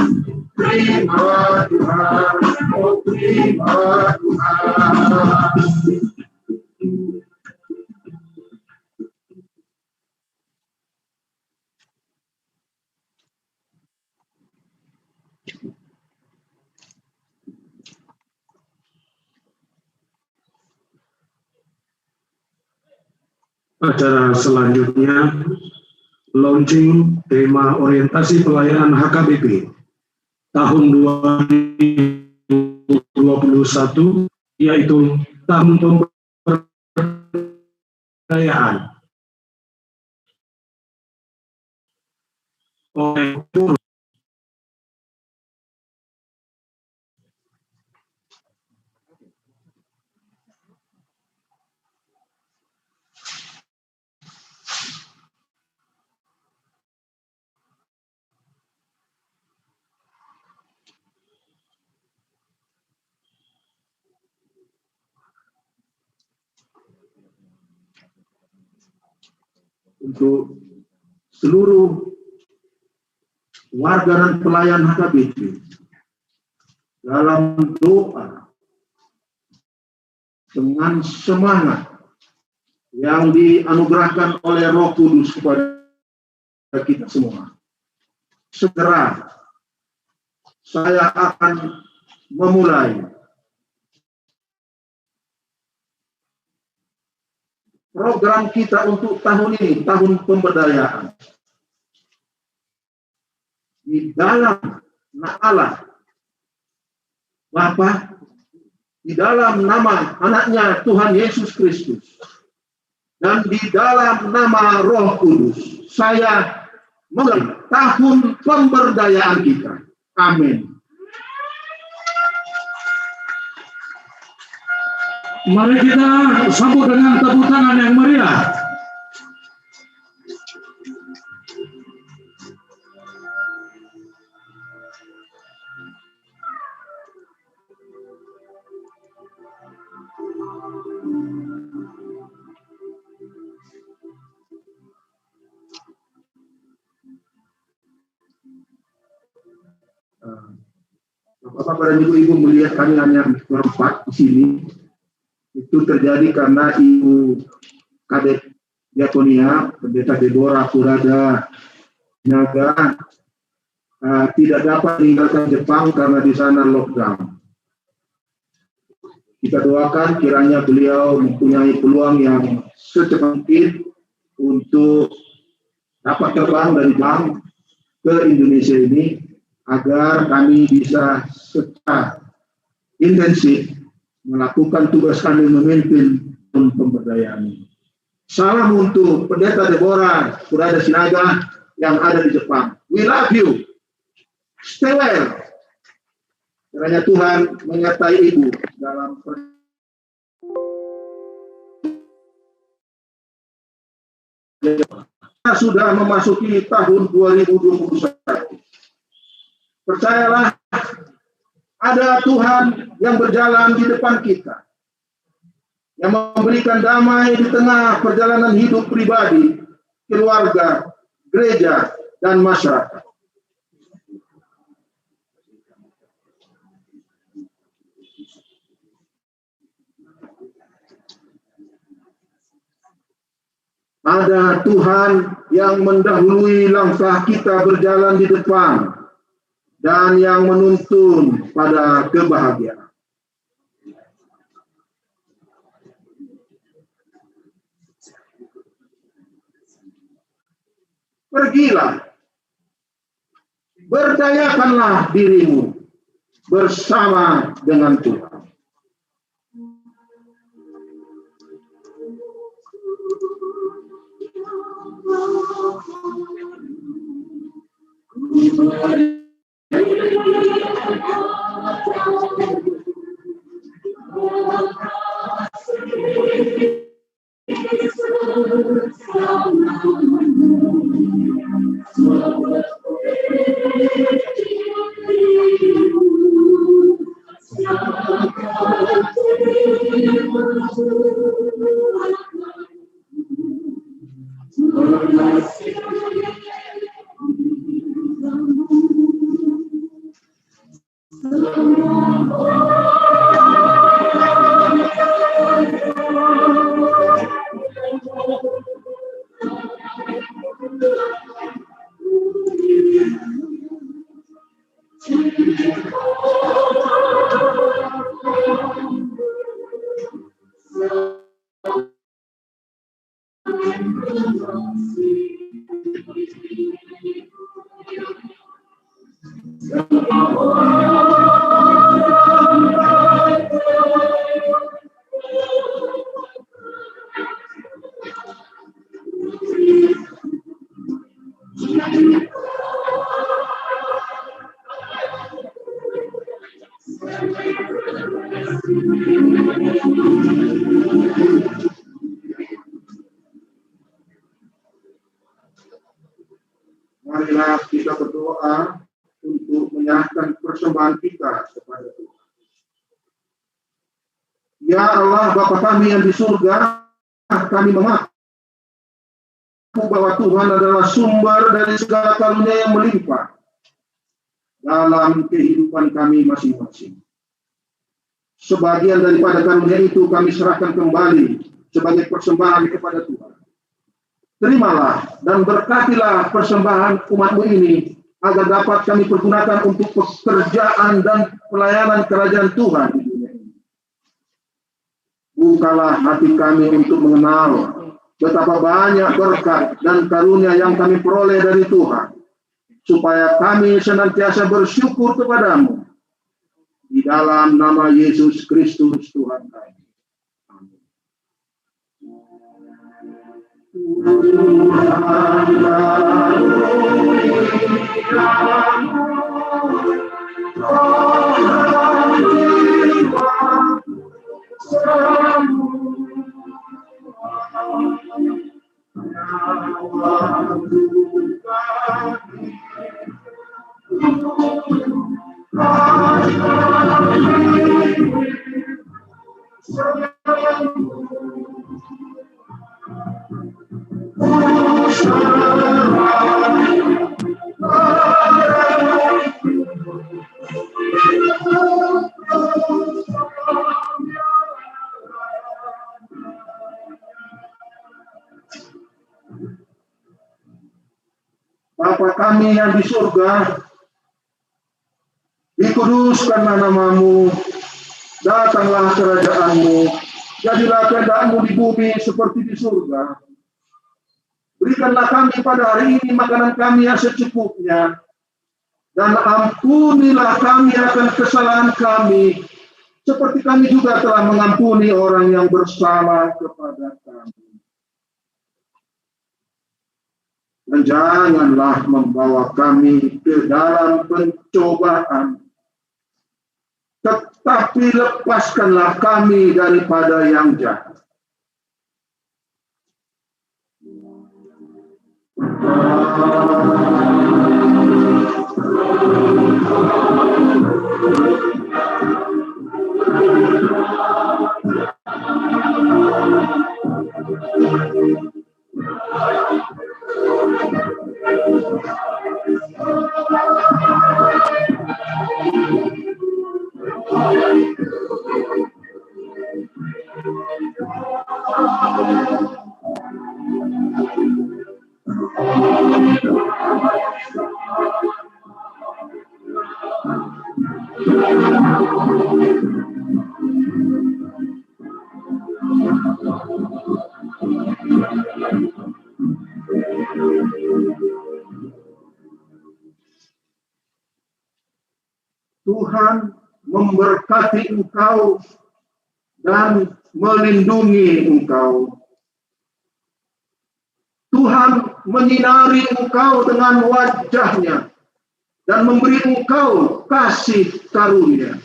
Terima Tuhan, oh terima Tuhan. Acara selanjutnya, launching tema orientasi pelayanan HKBP tahun 2021, yaitu tahun pemberdayaan. Untuk seluruh warga dan pelayan HKBP dalam doa dengan semangat yang dianugerahkan oleh Roh Kudus kepada kita semua. Segera saya akan memulai program kita untuk tahun ini, tahun pemberdayaan. Di dalam nama Allah Bapa, di dalam nama anaknya Tuhan Yesus Kristus, dan di dalam nama Roh Kudus, saya memulai tahun pemberdayaan kita. Amin. Mari kita sambut dengan tepuk tangan yang meriah. Bapak dan Ibu melihat kami hanya berempat di sini. Itu terjadi karena Ibu Kadek Diakonia, Pendeta Deborah Kurada Naga, tidak dapat meninggalkan Jepang karena di sana lockdown. Kita doakan kiranya beliau mempunyai peluang yang secepat mungkin untuk dapat terbang dari Jepang ke Indonesia ini, agar kami bisa secara intensif melakukan tugas kami memimpin pemberdayaan. Salam untuk Pendeta Deborah Kurada Sinaga yang ada di Jepang. We love you. Stay well. Kiranya Tuhan menyertai Ibu dalam kita sudah memasuki tahun 2021. Percayalah, ada Tuhan yang berjalan di depan kita, yang memberikan damai di tengah perjalanan hidup pribadi, keluarga, gereja, dan masyarakat. Ada Tuhan yang mendahului langkah kita berjalan di depan, dan yang menuntun pada kebahagiaan. Pergilah Berdayakanlah dirimu bersama dengan Tuhan. Marilah kita berdoa untuk menyerahkan persembahan kita kepada Tuhan. Ya Allah, Bapa kami yang di surga, kami mengaku bahwa Tuhan adalah sumber dari segala karunia yang melimpah dalam kehidupan kami masing-masing. Sebagian daripada karunia itu kami serahkan kembali sebagai persembahan kepada Tuhan. Terimalah dan berkatilah persembahan umat-Mu ini agar dapat kami pergunakan untuk pekerjaan dan pelayanan kerajaan Tuhan di dunia ini. Bukalah hati kami untuk mengenal betapa banyak berkat dan karunia yang kami peroleh dari Tuhan, supaya kami senantiasa bersyukur kepadamu. Di dalam nama Yesus Kristus Tuhan kami. Bapa kami yang di surga, dikuduskanlah namamu, datanglah kerajaanmu, jadilah kehendak-Mu di bumi seperti di surga. Berikanlah kami pada hari ini makanan kami yang secukupnya, dan ampunilah kami akan kesalahan kami, seperti kami juga telah mengampuni orang yang bersalah kepada kami. Dan janganlah membawa kami ke dalam pencobaan, tetapi lepaskanlah kami daripada yang jahat. Tuhan memberkati engkau dan melindungi engkau. Tuhan menyinari engkau dengan wajah-Nya dan memberi engkau kasih karunia.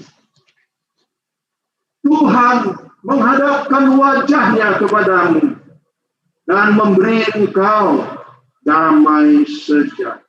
Tuhan menghadapkan wajah-Nya kepadamu dan memberi engkau damai sejahtera.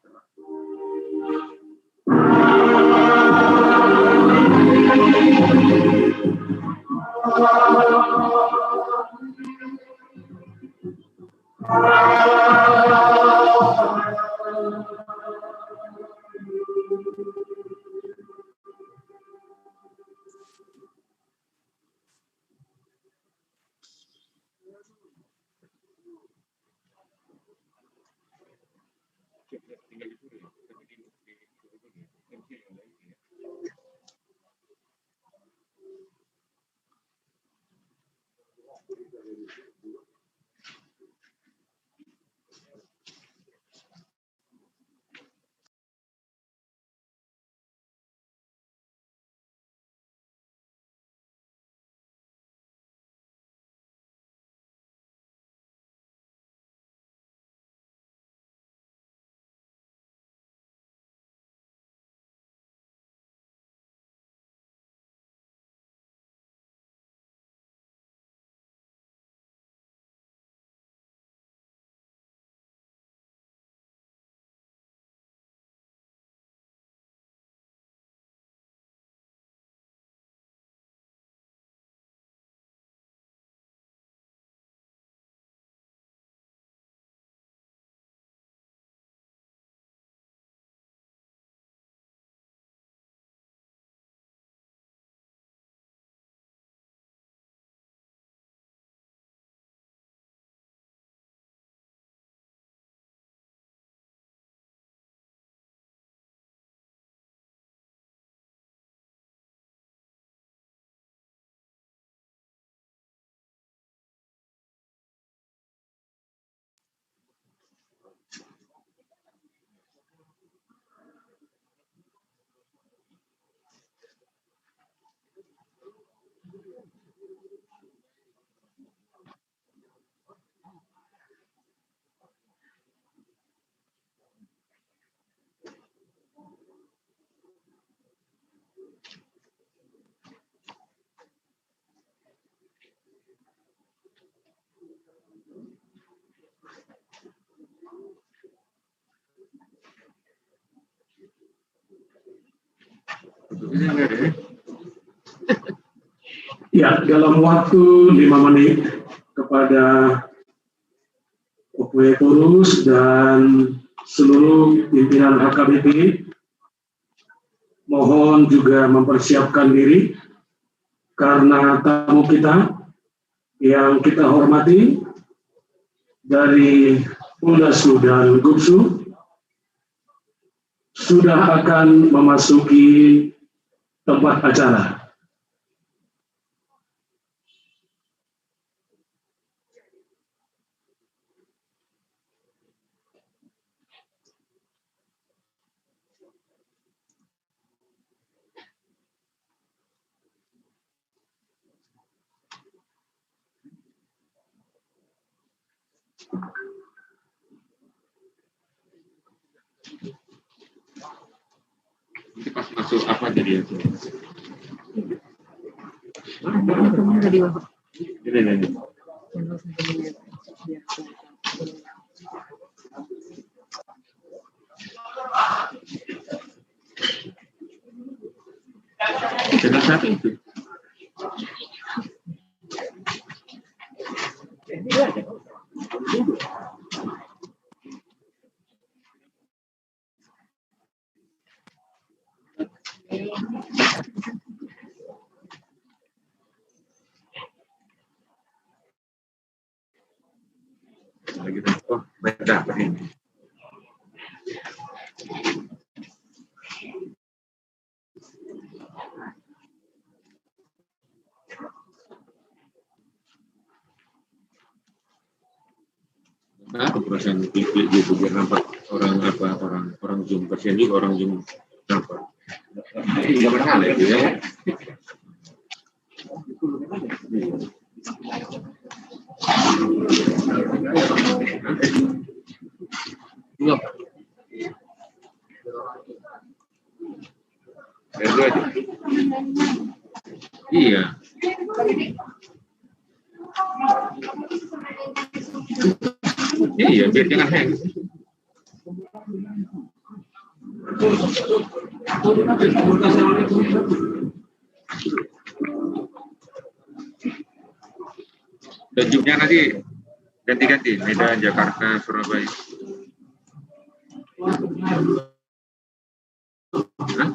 Ya, dalam waktu 5 menit kepada Opwe Purus dan seluruh pimpinan HKBP, mohon juga mempersiapkan diri karena tamu kita yang kita hormati dari Poldasu dan Gubsu sudah akan memasuki tempat acara. Nanti pas masuk apa jadi itu? Ini. Channel satu itu. Oh, beda ini. Apa perasaan klik gitu biar nampak orang Zoom pasien juga orang Zoom nampak. Iya benar itu ya. Iya. Iya, biar jangan hang. Dan jumnya nanti ganti-ganti, Medan, Jakarta, Surabaya. Hah?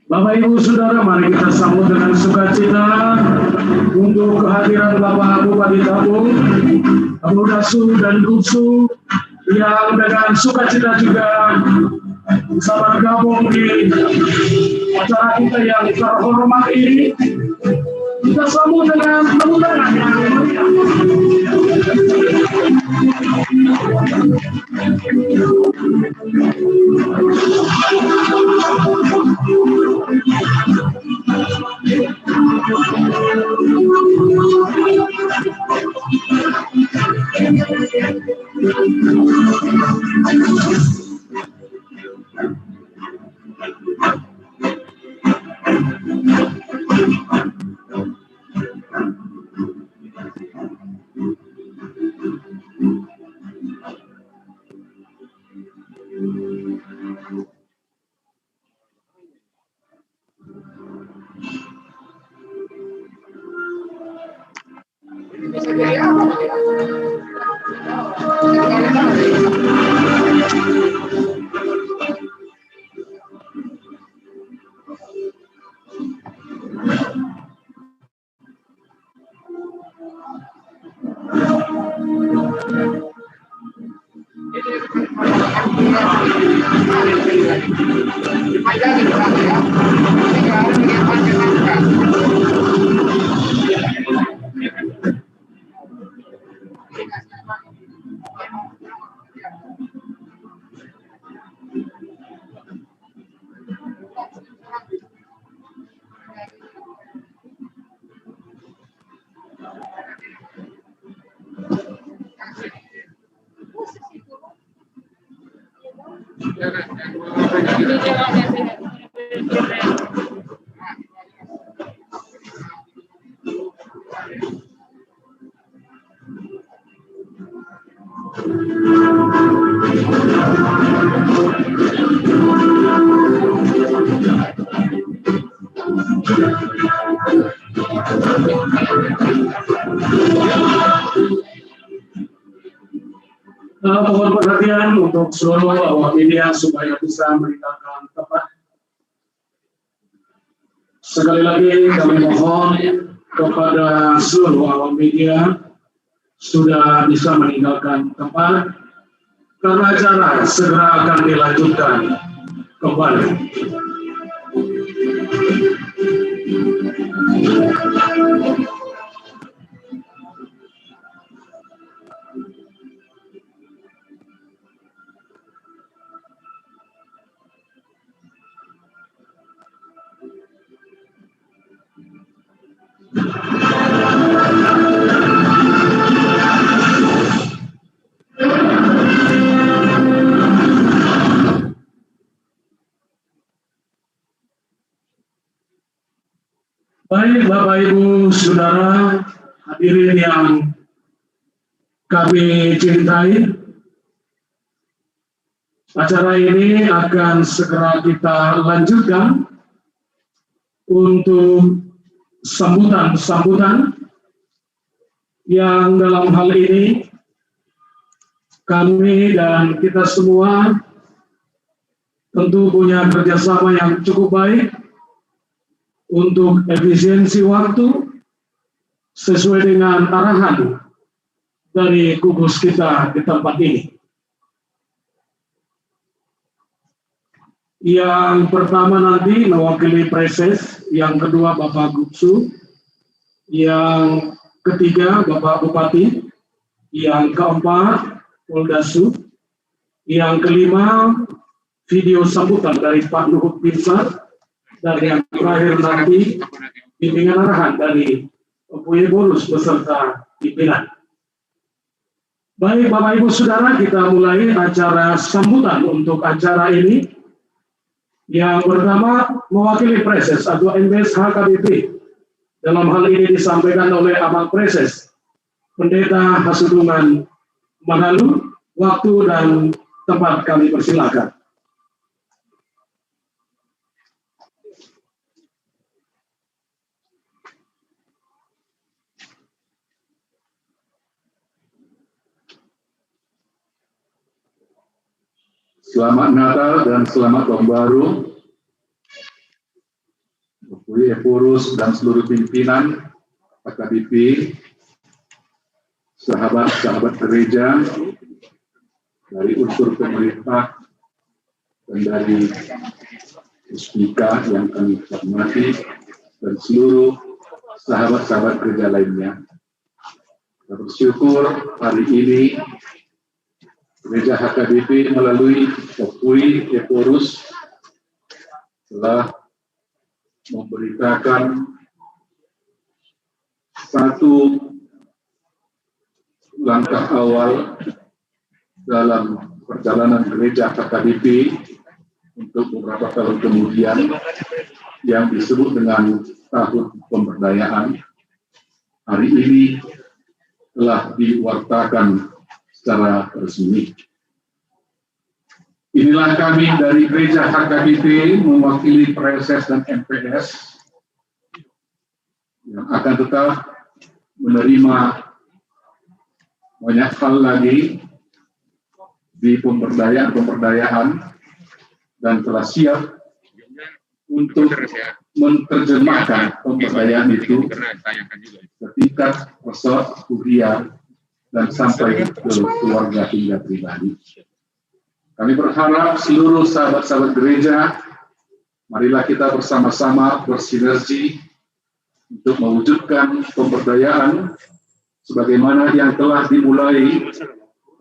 Bapak Ibu Saudara, mari kita sambut dengan sukacita untuk kehadiran Bapak Bupati Tabung, Abu Dasu dan Duksu yang dengan sukacita juga bisa bergabung di acara kita yang terhormat ini. Kita sambut dengan tepuk tangan yang meriah. Mohon perhatian untuk seluruh awak media supaya bisa meninggalkan tempat. Sekali lagi kami mohon kepada seluruh awak media sudah bisa meninggalkan tempat karena acara segera akan dilanjutkan kembali. Baik Bapak Ibu Saudara hadirin yang kami cintai, acara ini akan segera kita lanjutkan untuk sambutan-sambutan yang dalam hal ini kami dan kita semua tentu punya kerjasama yang cukup baik untuk efisiensi waktu sesuai dengan arahan dari gugus kita di tempat ini. Yang pertama nanti mewakili Preses, yang kedua Bapak Gubsu, yang ketiga Bapak Bupati, yang keempat Poldasu, yang kelima video sambutan dari Pak Luhut Binsar, dan yang terakhir nanti bimbingan arahan dari Buye Bonus beserta pimpinan. Baik Bapak Ibu Saudara, kita mulai acara sambutan untuk acara ini. Yang pertama mewakili Preses atau MBS HKBP. Dalam hal ini disampaikan oleh Abang Preses, Pendeta Hasudungan Manalu. Waktu dan tempat kami persilakan. Selamat Natal dan selamat Tahun Baru, Bapak Epurus dan seluruh pimpinan HKBP, sahabat-sahabat gereja dari unsur pemerintah dan dari Puspika yang kami hormati dan seluruh sahabat-sahabat gereja lainnya. Kita bersyukur hari ini Gereja HKBP melalui Opui Epurus telah memberitakan satu langkah awal dalam perjalanan gereja HKBP untuk beberapa tahun kemudian yang disebut dengan tahun pemberdayaan. Hari ini telah diwartakan secara resmi. Inilah kami dari Gereja HKBP mewakili Preses dan MPS yang akan tetap menerima banyak hal lagi di pemberdayaan dan telah siap untuk menerjemahkan pemberdayaan itu ke tingkat resort, kuliah, dan sampai ke keluarga hingga pribadi. Kami berharap seluruh sahabat-sahabat gereja, marilah kita bersama-sama bersinergi untuk mewujudkan pemberdayaan sebagaimana yang telah dimulai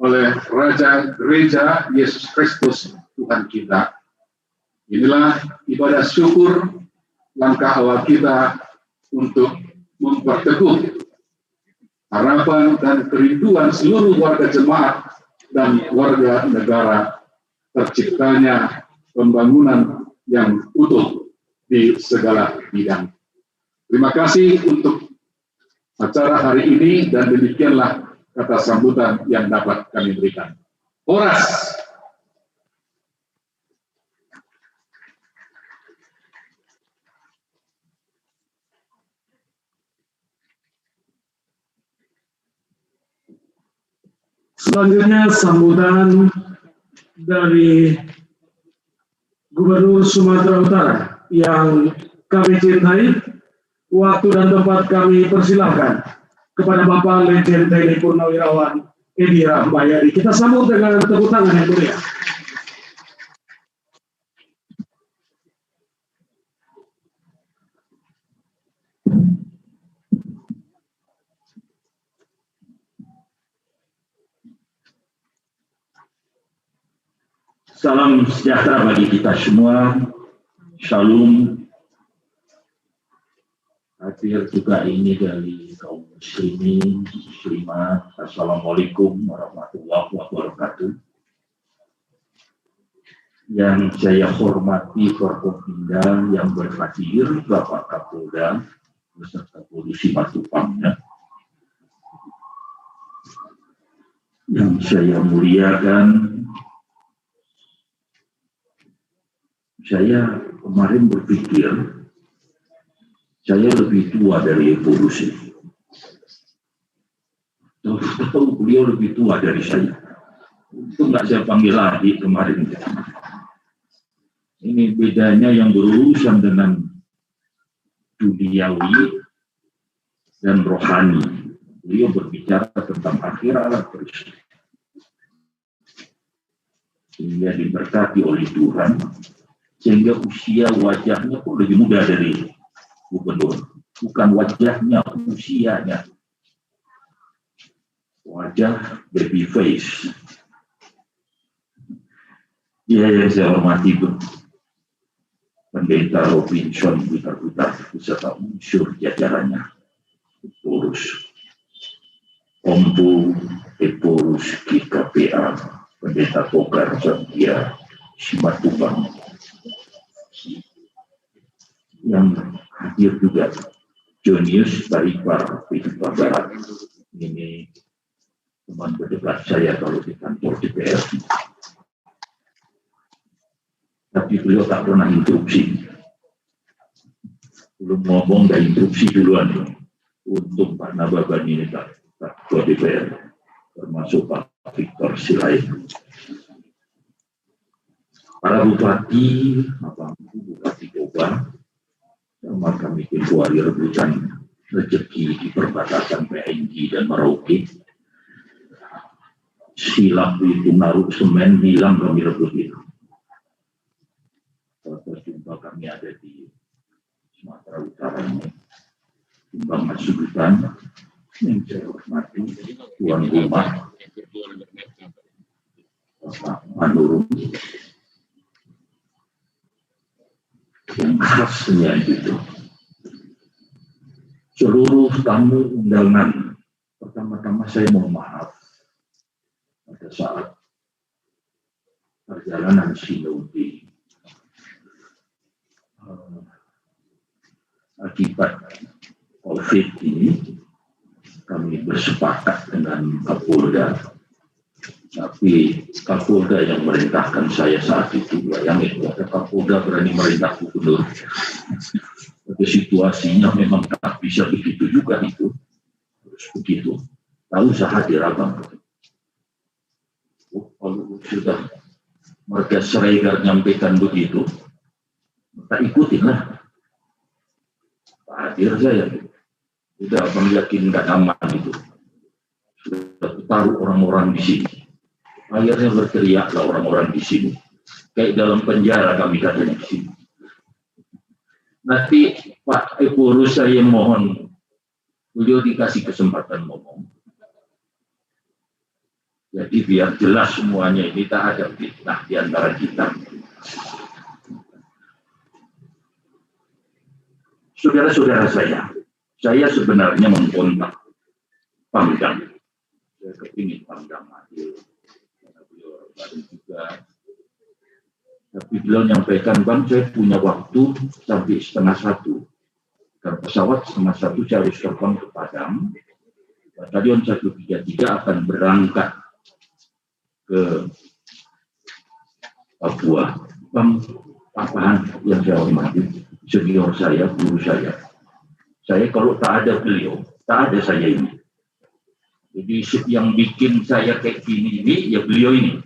oleh Raja Gereja Yesus Kristus Tuhan kita. Inilah ibadah syukur langkah awal kita untuk memperteguh harapan dan kerinduan seluruh warga jemaat dan warga negara terciptanya pembangunan yang utuh di segala bidang. Terima kasih untuk acara hari ini dan demikianlah kata sambutan yang dapat kami berikan. Horas. Selanjutnya sambutan dari Gubernur Sumatera Utara yang kami cintai. Waktu dan tempat kami persilahkan kepada Bapak Letjen TNI Purnawirawan Edi Rahmayadi. Kita sambut dengan tepuk tangan yang mulia. Salam sejahtera bagi kita semua. Shalom. Hadir juga ini dari kaum muslimin, muslimat. Assalamualaikum warahmatullahi wabarakatuh. Yang saya hormati Forkopimda yang berhadir, Bapak Kapolda beserta Polisi Matupangnya. Yang saya muliakan, saya kemarin berpikir saya lebih tua dari Evolusi. Tahu beliau lebih tua dari saya. Itu nggak saya panggil lagi kemarin. Ini bedanya yang berurusan dengan duniawi dan rohani. Beliau berbicara tentang akhirat terus. Sehingga diberkati oleh Tuhan. Sehingga usia wajahnya pun lebih muda dari Gubernur. Bukan wajahnya, usianya. Wajah baby face. Ya, yang saya hormati Pendeta Robinson Putar-Putar beserta unsur jajarannya. Pengurus Ombu, Pengurus GKPA, Pendeta Togar Zantia, Simatupang. Yang hadir juga Jonius Baripar Pidipar Barat. Ini teman berdebat saya kalau di kantor DPR. Tapi beliau tak pernah interupsi. Belum ngomong dan interupsi duluan. Untuk Pak Nababan ini tak ketua DPR. Termasuk Pak Victor Silaid. Para bupati, Bupati Toba, sama kami kecuali rebutan rezeki di perbatasan PNG dan Merauke. Silap itu naruh semen, hilang kami rebut itu. Jumpa kami ada di Sumatera Utara ini. Jumpa Mas Sultan, yang saya hormati, Tuan Rumah, Bapak Manurung, yang khasnya itu. Seluruh tamu undangan, pertama-tama saya mohon maaf pada saat perjalanan sinode akibat COVID ini kami bersepakat dengan Kapolda, tapi Kapolda yang merintahkan saya saat itu, bayangin ada Kapolda berani merintah gubernur. Tapi situasinya memang tak bisa begitu juga itu, terus begitu. Tahu saya hadir abang. Kalau sudah Marga Sregar nyampaikan begitu, tak ikutinlah. Hadir saya. Tidak abang yakin nggak aman itu. Sudah taruh orang-orang di sini. Akhirnya berteriaklah orang-orang di sini. Kayak dalam penjara kami katanya di sini. Nanti Pak Epurus saya mohon beliau dikasih kesempatan ngomong. Jadi biar jelas semuanya ini tak ada fitnah di antara kita. Saudara-saudara saya sebenarnya mengkontak Pangdam. Saya kepingin Pangdam hadir. Karena beliau baru juga. Tapi beliau menyampaikan, Bang, saya punya waktu sampai 12:30. Dan pesawat 12:30 saya harus terbang ke Padang. Batalion 133 akan berangkat ke Papua. Papahan yang saya hormati, senior saya, guru saya. Saya kalau tak ada beliau, tak ada saya ini. Jadi yang bikin saya kayak gini ini, ya beliau ini.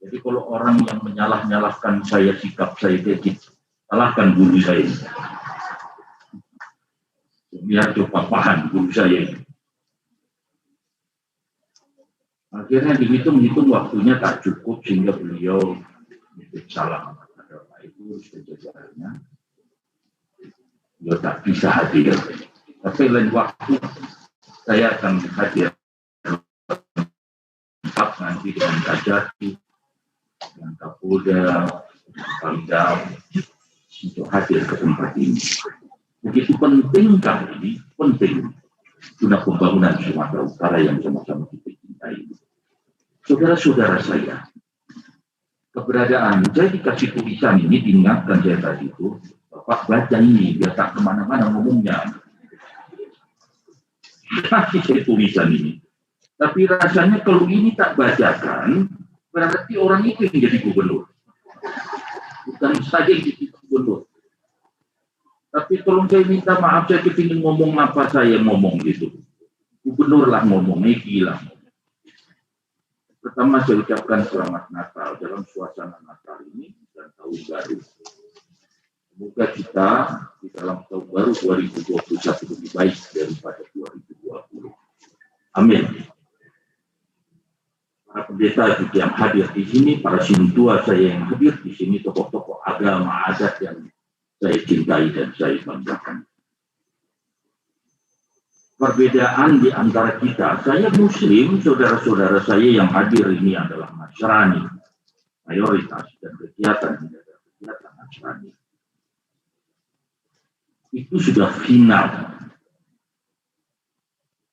Jadi kalau orang yang menyalah-nyalahkan saya, sikap saya kayak gitu, salahkan guru saya ini. Biar coba paham guru saya ini. Akhirnya dihitung-hitung waktunya tak cukup sehingga beliau salah kepada Pak Ibu sejajarnya. Beliau tak bisa hadir. Tapi lain waktu saya akan hadir nanti dengan Kajati, dengan Kapolda, dengan Pangdam untuk hadir ke tempat ini. Begitu penting kali ini, penting guna pembangunan Sumatera Utara yang sama-sama kita cintai. Saudara-saudara saya, keberadaan saya dikasih tulisan ini, diingatkan saya tadi itu, Bapak baca ini, biar tak kemana-mana ngomongnya. Kasih saya tulisan ini. Tapi rasanya kalau ini tak bacakan, berarti orang itu yang jadi gubernur. Bukan saja yang jadi gubernur. Tapi tolong saya minta maaf, saya kepingin ngomong apa saya ngomong gitu. Gubernur lah ngomong, Megi lah. Pertama saya ucapkan selamat Natal dalam suasana Natal ini dan tahun baru. Semoga kita di dalam tahun baru 2021 lebih baik daripada 2020. Amin. Para pendeta juga yang hadir di sini, para sintua saya yang hadir di sini, tokoh-tokoh agama adat yang saya cintai dan saya banggakan. Perbedaan di antara kita, saya Muslim, saudara-saudara saya yang hadir ini adalah Nasrani, mayoritas dan kegiatan Nasrani. Itu sudah final.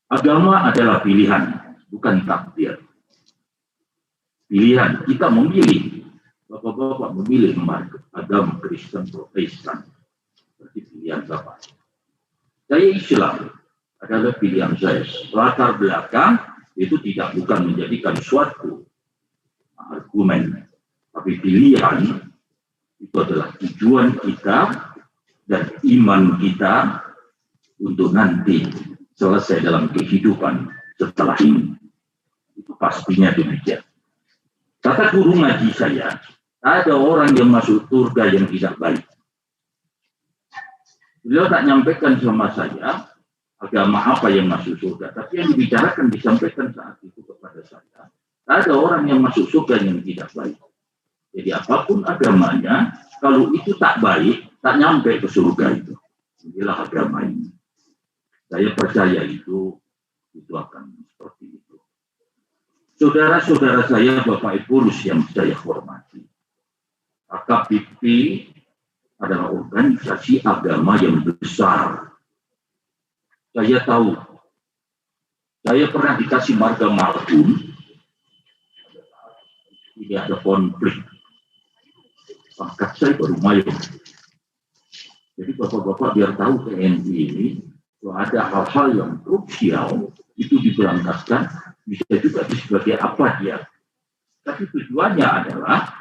Agama adalah pilihan, bukan takdir. Pilihan, kita memilih. Bapak-bapak memilih agama Kristen Protestan. Seperti pilihan Bapak. Saya Islam adalah pilihan saya. Latar belakang itu bukan menjadikan suatu argumen. Tapi pilihan itu adalah tujuan kita dan iman kita untuk nanti selesai dalam kehidupan setelah ini. Itu pastinya demikian. Kata guru ngaji saya, ada orang yang masuk surga yang tidak baik. Beliau tak nyampaikan sama saya agama apa yang masuk surga, tapi yang dibicarakan disampaikan saat itu kepada saya. Ada orang yang masuk surga yang tidak baik. Jadi apapun agamanya, kalau itu tak baik, tak nyampe ke surga itu. Inilah agama ini. Saya percaya itu akan seperti itu. Saudara-saudara saya, Bapak Ibu yang saya hormati, AKBP adalah organisasi agama yang besar. Saya tahu, saya pernah dikasih marga Marbun, ini ada konflik. Pangkat saya baru mayor. Jadi Bapak-Bapak biar tahu TNI ini, kalau ada hal-hal yang krusial, itu diberangkatkan, bisa juga sebagai apa dia. Tapi tujuannya adalah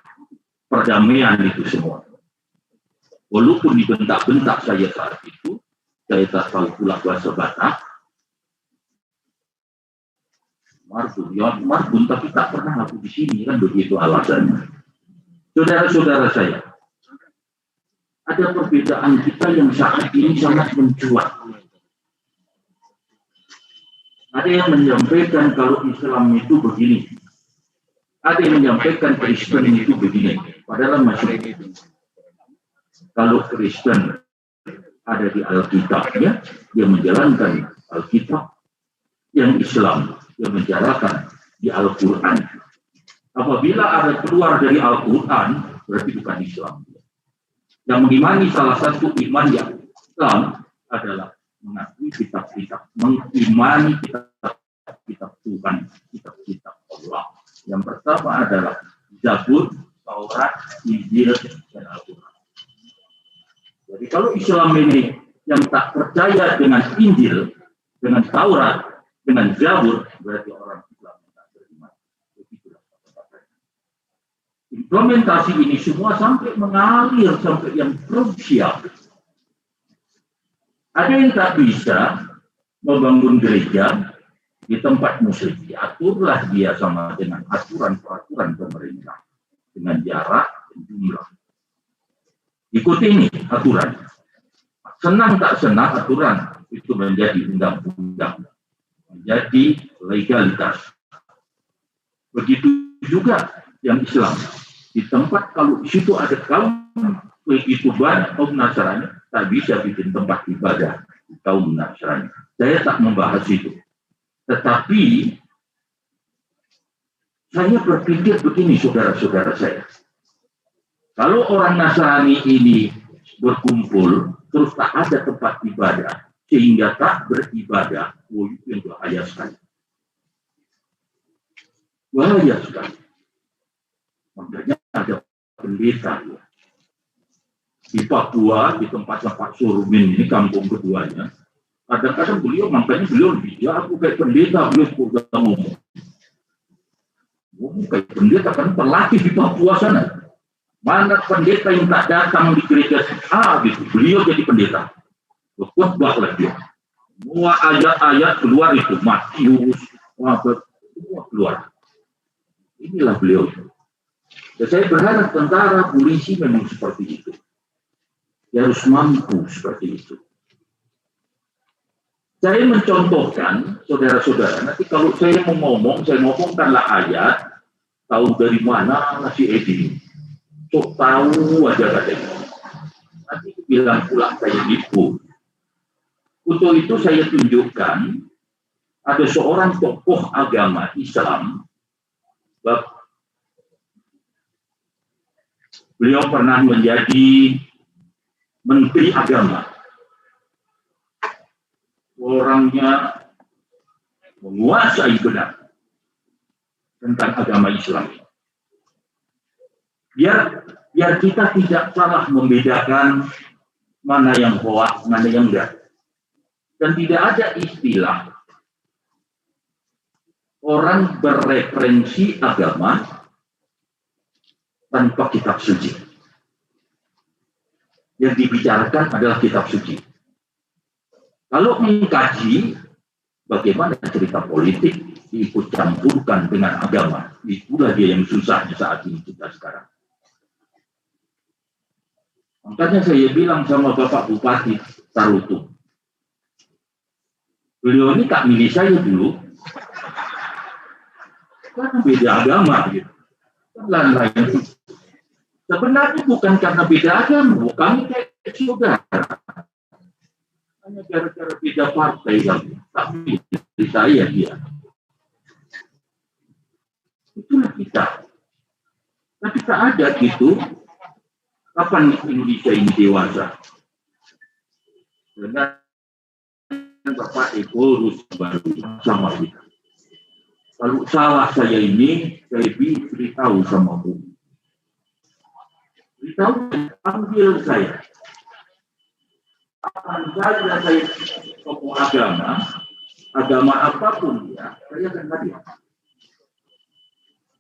perdamaian itu semua. Walaupun dibentak-bentak saya saat itu, saya tak tahu pula bahasa Batak. Marbun, tapi tak pernah aku di sini, kan begitu alasannya. Saudara-saudara saya, ada perbedaan kita yang saat ini sangat mencuat. Ada yang menyampaikan kalau Islam itu begini. Ada yang menyampaikan Kristen itu begini. Padahal masih kalau Kristen ada di Alkitabnya, dia menjalankan Alkitab. Yang Islam, dia menjalankan di Al-Quran. Apabila ada keluar dari Al-Quran, berarti bukan Islam. Yang mengimani salah satu iman yang Islam adalah mengakui kitab-kitab, mengimani kitab-kitab Tuhan, kitab-kitab Allah. Yang pertama adalah Zabur, Taurat, Injil, dan Al-Quran. Jadi kalau Islam ini yang tak percaya dengan Injil, dengan Taurat, dengan Zabur, berarti orang Islam tak beriman. Begitulah kata-katanya. Implementasi ini semua sampai mengalir sampai yang krusial. Ada yang tak bisa membangun gereja di tempat muslim, diaturlah dia sama dengan aturan-peraturan pemerintah dengan jarak dan jumlah. Ikuti ini aturan. Senang tak senang aturan itu menjadi undang-undang, menjadi legalitas. Begitu juga yang Islam. Di tempat kalau di situ ada kaum begitu banyak kaum Nasrani, tak bisa bikin tempat ibadah kaum Nasrani. Saya tak membahas itu. Tetapi saya berpikir begini, saudara-saudara saya. Kalau orang Nasrani ini berkumpul, terus tak ada tempat ibadah, sehingga tak beribadah, itu yang bahaya sekali. Bahaya sekali. Makanya ada pendeta. Ya. Di Papua, di tempat Pak Surumin ini, kampung keduanya, kadang-kadang makanya beliau lebih jago kayak pendeta, beliau sudah ngomong. Kayak pendeta kan terlatih di Papua sana. Mana pendeta yang tak datang di gereja gitu, beliau jadi pendeta. Berkhotbahlah dia. Semua ayat-ayat keluar itu, Matius, semua keluar. Inilah beliau. Dan saya berharap tentara, polisi memang seperti itu. Dia harus mampu seperti itu. Saya mencontohkan, saudara-saudara, nanti kalau saya mau ngomong, saya ngomongkanlah ayat, tahu dari mana si Edi. Sok tahu aja katanya. Nanti bilang pula saya nipu. Untuk itu saya tunjukkan ada seorang tokoh agama Islam. Beliau pernah menjadi menteri agama. Orangnya menguasai benar tentang agama Islam. Biar kita tidak salah membedakan mana yang hoax, mana yang enggak. Dan tidak ada istilah orang bereferensi agama tanpa kitab suci. Yang dibicarakan adalah kitab suci. Kalau mengkaji bagaimana cerita politik diikut campurkan dengan agama, itulah dia yang susahnya saat ini kita sekarang. Makanya saya bilang sama Bapak Bupati Tarutung, beliau ini tak milih saya dulu, karena beda agama gitu. Lain-lain. Sebenarnya bukan karena beda agama, kami kayak saudara. Hanya gara-gara beda partai yang tak milih saya dia. Itulah kita. Tapi tak ada gitu. Kapan Indonesia ini dewasa? Dengan Bapak Eko Rus baru sama kita. Kalau salah saya ini, saya beritahu sama Bu. Beritahu, panggil saya. Kapan saja saya tokoh agama apapun ya, saya akan hadir.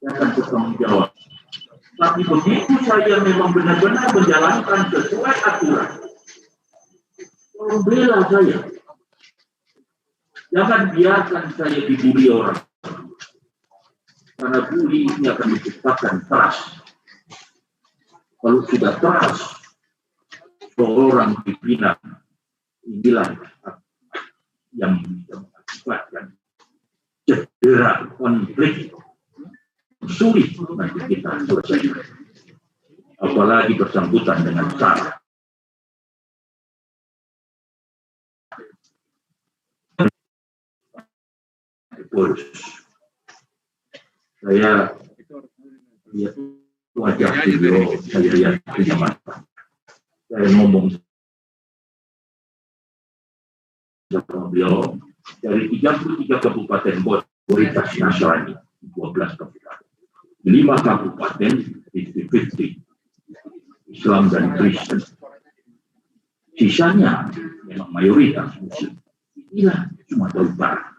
Saya akan bertanggung jawab. Tapi begitu saya memang benar-benar menjalankan sesuai aturan, tolong bela saya. Jangan biarkan saya dibully orang. Karena bully ini akan menciptakan trust. Kalau sudah trust, seorang dibina, inilah yang bisa mengakibatkan cedera, konflik. Sulit nanti kita selesaikan. Apalagi bersangkutan dengan SARA. Saya lihat wajah beliau, saya lihat punya mata. Saya ngomong sama beliau dari 33 kabupaten otoritas Nasrani, 12 kabupaten. 5 kabupaten 50-50 Islam dan Kristen. Sisanya memang mayoritas Muslim. Inilah Sumatera Utara.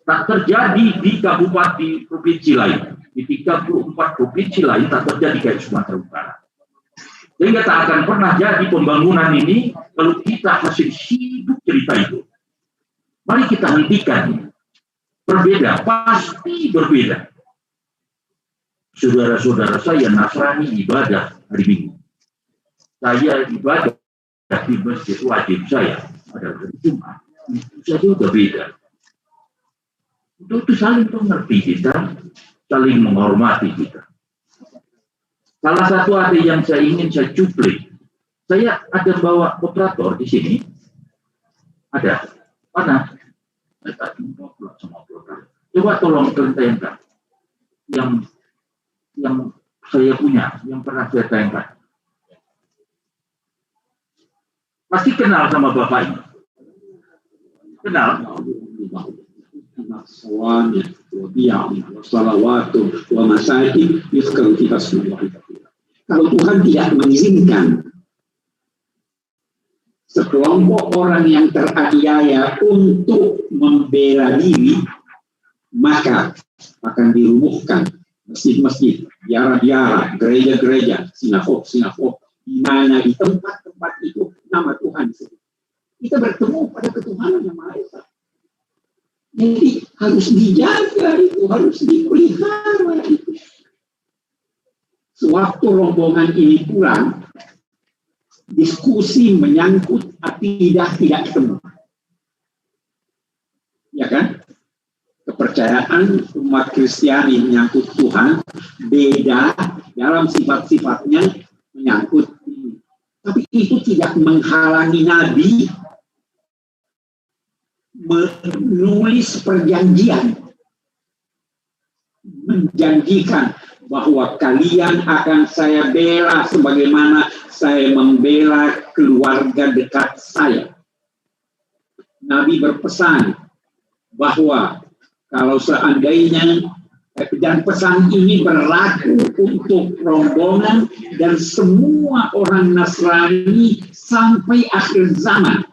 Tak terjadi di kabupaten provinsi lain. Di 34 provinsi lain tak terjadi kayak Sumatera Utara. Sehingga tak akan pernah jadi pembangunan ini kalau kita masih sibuk cerita itu. Mari kita hentikan. Berbeda, pasti berbeda. Saudara-saudara saya Nasrani ibadah hari Minggu. Saya ibadah di masjid wajib saya pada hari Jumat. Itu saja sudah beda. Itu saling mengerti kita, saling menghormati kita. Salah satu ada yang saya ingin saya cuplik. Saya ada bawa operator di sini. Ada. Mana? Saya tadi ngobrol sama operator. Coba tolong tayangkan yang saya punya, yang pernah saya tayangkan. Pasti kenal sama bapak ini. Kenal? Kalau Tuhan tidak mengizinkan sekelompok orang yang teraniaya untuk membela diri, maka akan dirubuhkan masjid-masjid, biara-biara, gereja-gereja, sinagog-sinagog, di mana di tempat-tempat itu nama Tuhan disebut. Kita bertemu pada ketuhanan yang Maha Esa. Jadi harus dijaga itu, harus dipelihara itu. Sewaktu rombongan ini pulang, diskusi menyangkut akidah tidak ketemu. Ya kan? Kepercayaan umat Kristiani menyangkut Tuhan beda dalam sifat-sifatnya menyangkut ini. Tapi itu tidak menghalangi Nabi menulis perjanjian, menjanjikan bahwa kalian akan saya bela sebagaimana saya membela keluarga dekat saya. Nabi berpesan bahwa kalau seandainya, dan pesan ini berlaku untuk rombongan dan semua orang Nasrani sampai akhir zaman.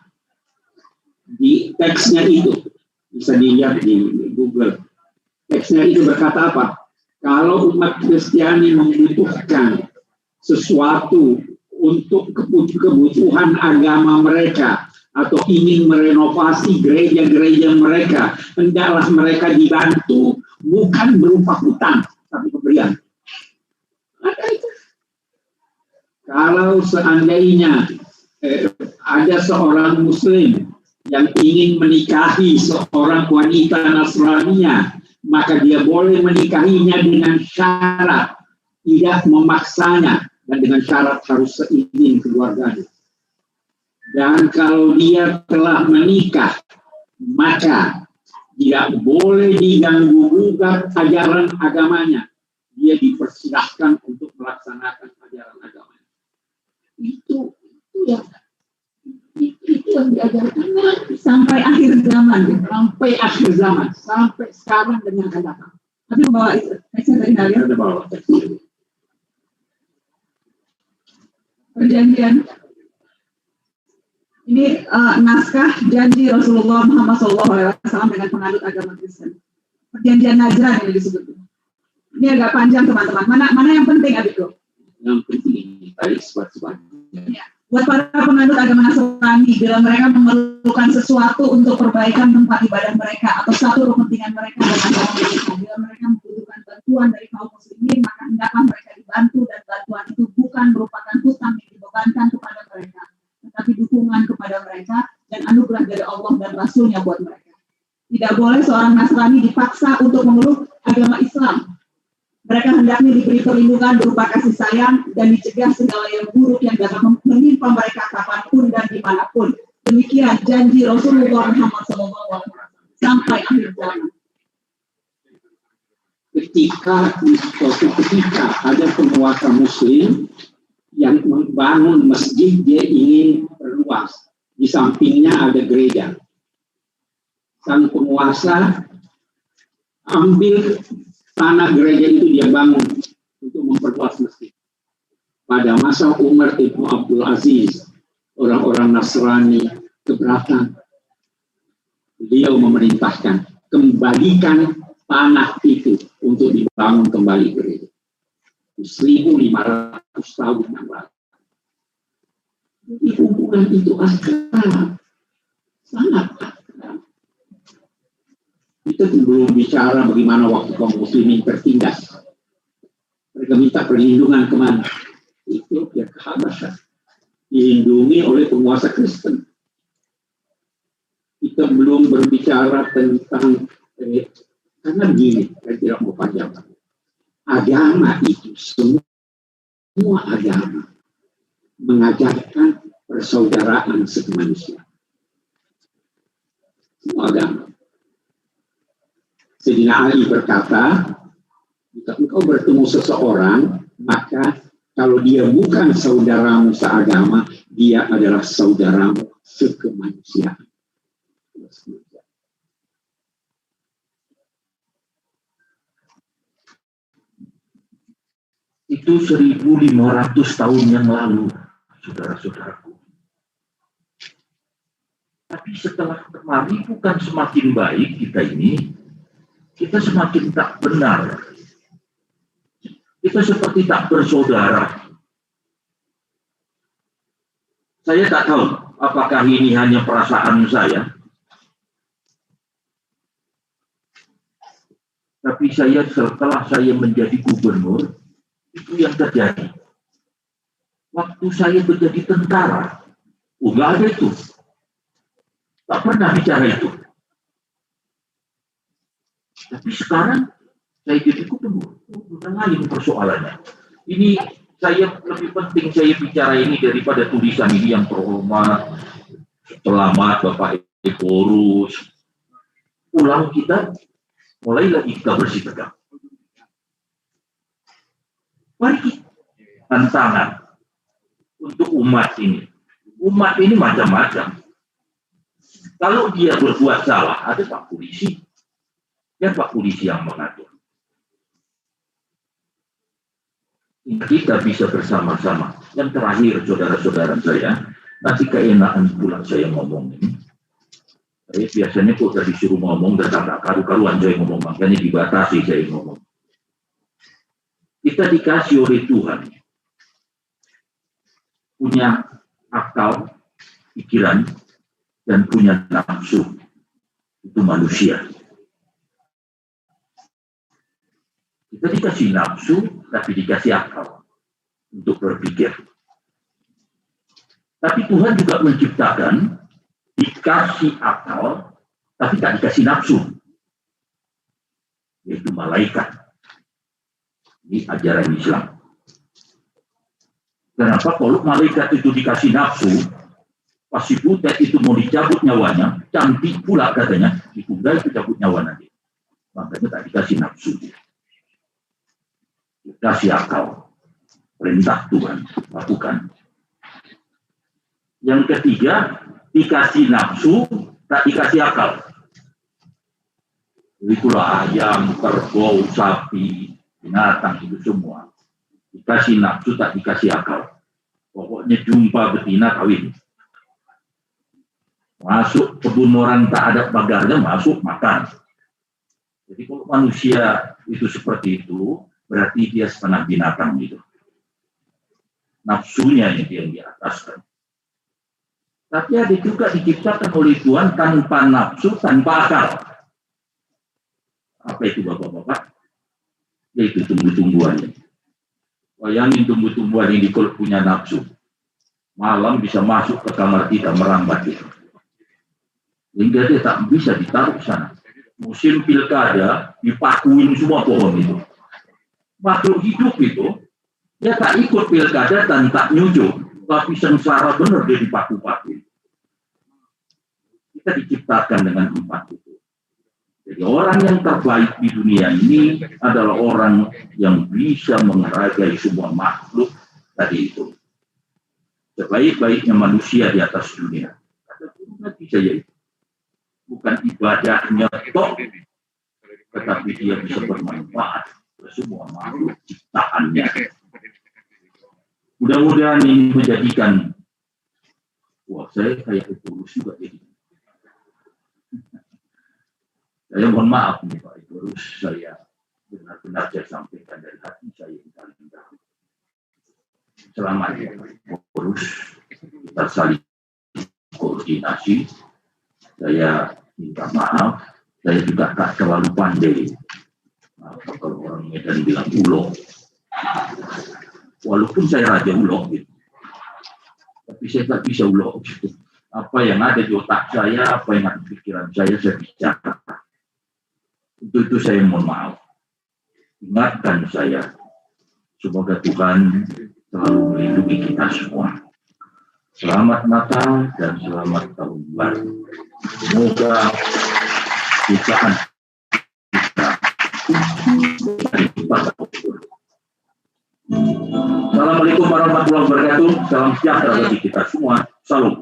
Di teksnya itu, bisa dilihat di Google. Teksnya itu berkata apa? Kalau umat Kristiani membutuhkan sesuatu untuk kebutuhan agama mereka, atau ingin merenovasi gereja-gereja mereka, hendaklah mereka dibantu, bukan berupa hutang, tapi pemberian. Ada itu. Kalau seandainya ada seorang Muslim yang ingin menikahi seorang wanita Nasrania, maka dia boleh menikahinya dengan syarat tidak memaksanya, dan dengan syarat harus seizin keluarganya. Dan kalau dia telah menikah, maka tidak boleh diganggu-gugat ajaran agamanya. Dia dipersilahkan untuk melaksanakan ajaran agamanya. Itu yang diajarkan sampai akhir zaman. Sampai akhir zaman. Sampai sekarang dan yang akan datang. Tapi membawa teksnya dari kalian. Ada bawa teksnya. Perjanjian. Ini naskah janji Rasulullah Muhammad SAW dengan penganut agama Kristen. Perjanjian Najran ini disebut. Ini agak panjang teman-teman. Mana yang penting adikku? Yang penting tadi sebab-sebabnya. Ya. Buat para penganut agama Nasrani, bila mereka memerlukan sesuatu untuk perbaikan tempat ibadah mereka atau satu kepentingan mereka dan agama mereka, bila mereka membutuhkan bantuan dari kaum muslimin, maka hendaklah mereka dibantu, dan bantuan itu bukan merupakan hutang yang dibebankan kepada mereka, tetapi dukungan kepada mereka dan anugerah dari Allah dan Rasulnya buat mereka. Tidak boleh seorang Nasrani dipaksa untuk memeluk agama Islam. Mereka hendaknya diberi perlindungan berupa kasih sayang dan dicegah segala yang buruk yang dapat menimpa mereka kapanpun dan dimanapun. Demikian janji Rasulullah Muhammad SAW sampai akhir zaman. Ketika ada penguasa Muslim yang membangun masjid, dia ingin perluas. Di sampingnya ada gereja. Sang penguasa ambil tanah gereja itu, dia bangun untuk memperluas masjid. Pada masa Umar Ibn Abdul Aziz, orang-orang Nasrani keberatan. Beliau memerintahkan kembalikan tanah itu untuk dibangun kembali gereja. 1.500 tahun yang lalu. Jadi hubungan itu akrab, sangat akrab. Kita belum bicara bagaimana waktu kaum muslimin tertindas. Mereka minta perlindungan kemana? Ethiopia, ke Habasyah. Dilindungi oleh penguasa Kristen. Kita belum berbicara tentang karena begini, saya tidak mau panjang. Agama itu, semua agama mengajarkan persaudaraan sekemanusiaan. Semua agama. Sayyidina Ali berkata, jika engkau bertemu seseorang, maka kalau dia bukan saudaramu seagama, dia adalah saudaramu sekemanusiaan. Itu 1.500 tahun yang lalu, saudara-saudaraku. Tapi setelah kemari bukan semakin baik kita ini, kita semakin tak benar. Kita seperti tak bersaudara. Saya tak tahu apakah ini hanya perasaan saya. Tapi setelah saya menjadi gubernur, itu yang terjadi. Waktu saya menjadi tentara, nggak ada itu. Tak pernah bicara itu. Tapi sekarang saya jadi gubernur, bukan lain persoalannya. Ini saya lebih penting saya bicara ini daripada tulisan ini yang terhormat. Selamat Bapak Ekorus. Ulang kita, mulai lagi kita bersih tegak. Mari tantangan untuk umat ini. Umat ini macam-macam. Kalau dia berbuat salah, ada Pak Polisi. Ya Pak Polisi yang mengatur. Kita bisa bersama-sama. Yang terakhir, saudara-saudara saya, nanti keenaan pula saya ngomong ini. Saya biasanya kok udah disuruh ngomong, dan tak karu-karuan saya ngomong, makanya dibatasi saya ngomong. Kita dikasih oleh Tuhan punya akal, pikiran, dan punya nafsu. Itu manusia. Kita dikasih nafsu, tapi dikasih akal untuk berpikir. Tapi Tuhan juga menciptakan, dikasih akal, tapi tak dikasih nafsu. Yaitu malaikat. Ini ajaran Islam. Kenapa? Kalau malaikat itu dikasih nafsu, pas si butet itu mau dicabut nyawanya, cantik pula katanya, ditunda itu cabut nyawa nanti. Makanya tak dikasih nafsu. Dikasih akal. Perintah Tuhan, lakukan. Yang ketiga, dikasih nafsu, tak dikasih akal. Itulah ayam, kerbau, sapi, binatang itu semua. Dikasih nafsu, tak dikasih akal. Pokoknya jumpa betina kawin. Masuk kebun orang tak ada pagarnya, masuk makan. Jadi kalau manusia itu seperti itu, berarti dia setengah binatang gitu. Nafsunya yang diataskan. Tapi ada juga diciptakan oleh Tuhan tanpa nafsu, tanpa akal. Apa itu Bapak-Bapak? Yaitu tumbuh-tumbuhan. Bayangin tumbuh-tumbuhan ini kalau punya nafsu. Malam bisa masuk ke kamar kita, merambat itu. Hingga dia tak bisa ditaruh sana. Musim pilkada, dipakuin semua pohon itu. Makhluk hidup itu, dia tak ikut pilkada dan tak nyujuk. Tapi sengsara benar dia dipaku-paku. Kita diciptakan dengan 4 itu. Jadi orang yang terbaik di dunia ini adalah orang yang bisa menghargai semua makhluk tadi itu. Sebaik-baiknya manusia di atas dunia. Ada lagi saja itu. Bukan ibadahnya tok, tetapi dia bisa bermanfaat ke semua makhluk ciptaannya. Mudah-mudahan ini menjadikan, wah saya kayak Ekorus juga jadi. Saya mohon maaf nih Pak, itu harus saya benar-benar saya sampaikan dari hati saya yang paling dalam. Selamat ya, terus kita saling koordinasi. Saya minta maaf, saya juga tak terlalu pandai. Kalau orang Medan bilang ulok, walaupun saya raja ulok gitu, tapi saya tak bisa ulok gitu. Apa yang ada di otak saya, apa yang ada di pikiran saya bicara. Untuk itu saya mohon maaf. Ingatkan saya, semoga Tuhan selalu melindungi kita semua. Selamat Natal dan selamat Tahun Baru. Semoga usaha kita. Assalamualaikum warahmatullahi wabarakatuh. Salam sejahtera bagi kita semua. Salam.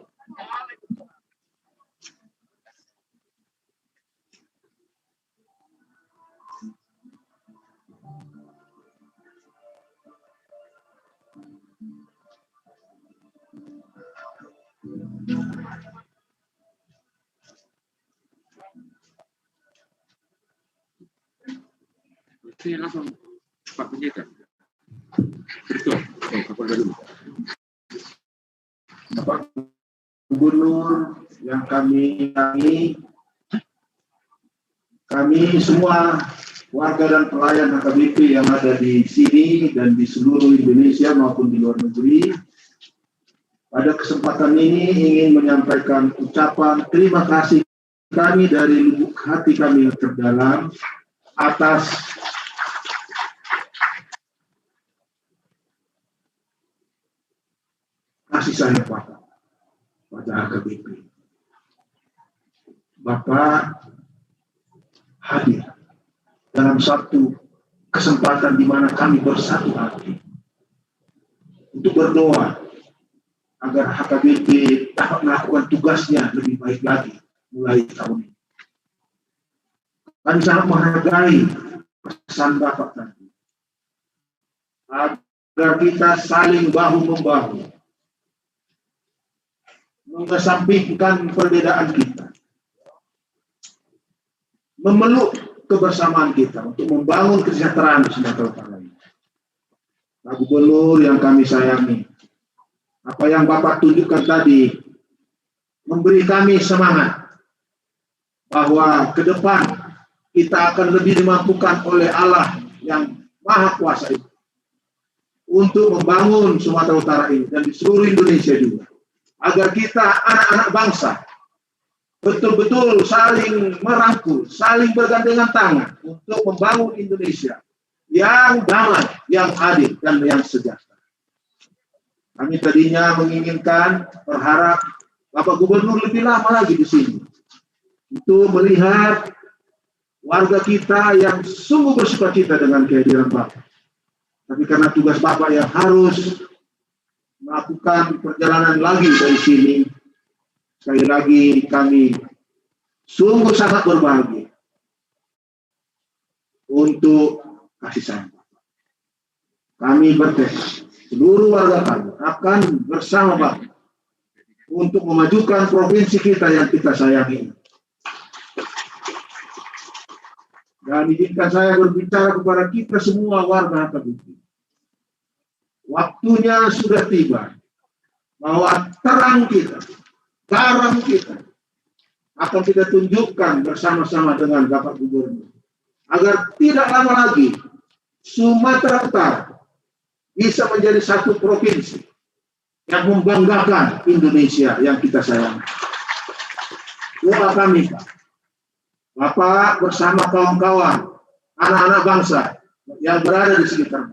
Oke, langsung Pak Pendeta. Betul. Kapolda dulu. Bapak Gubernur yang kami semua warga dan pelayan HKBP yang ada di sini dan di seluruh Indonesia maupun di luar negeri, pada kesempatan ini ingin menyampaikan ucapan terima kasih kami dari lubuk hati kami yang terdalam atas kasih sayang Bapak pada HKBP. Bapak hadir dalam satu kesempatan di mana kami bersatu hati untuk berdoa agar HKBP dapat melakukan tugasnya lebih baik lagi mulai tahun ini. Kami sangat menghargai pesan Bapak tadi agar kita saling bahu-membahu, mengesampingkan perbedaan kita, memeluk kebersamaan kita untuk membangun kesejahteraan di Sumatera Utara ini. Pak Gubernur yang kami sayangi, apa yang Bapak tunjukkan tadi memberi kami semangat bahwa ke depan kita akan lebih dimampukan oleh Allah yang Maha Kuasa itu untuk membangun Sumatera Utara ini dan di seluruh Indonesia juga, agar kita anak-anak bangsa betul-betul saling merangkul, saling bergandengan tangan untuk membangun Indonesia yang damai, yang adil, dan yang sejahtera. Kami tadinya menginginkan, berharap Bapak Gubernur lebih lama lagi di sini untuk melihat warga kita yang sungguh bersukacita dengan kehadiran Bapak. Tapi karena tugas Bapak yang harus melakukan perjalanan lagi dari sini, sekali lagi kami sungguh sangat berbahagia untuk kasih sayang Bapak. Kami bertekad, seluruh warga kami akan bersama Bapak untuk memajukan provinsi kita yang kita sayangi. Dan izinkan saya berbicara kepada kita semua warga HKBP. Waktunya sudah tiba bahwa terang kita, garam kita akan kita tunjukkan bersama-sama dengan Bapak Gubernur, agar tidak lama lagi Sumatera Utara bisa menjadi satu provinsi yang membanggakan Indonesia yang kita sayangi. Doa kami, Pak, Bapak bersama kawan-kawan, anak-anak bangsa yang berada di sekitar,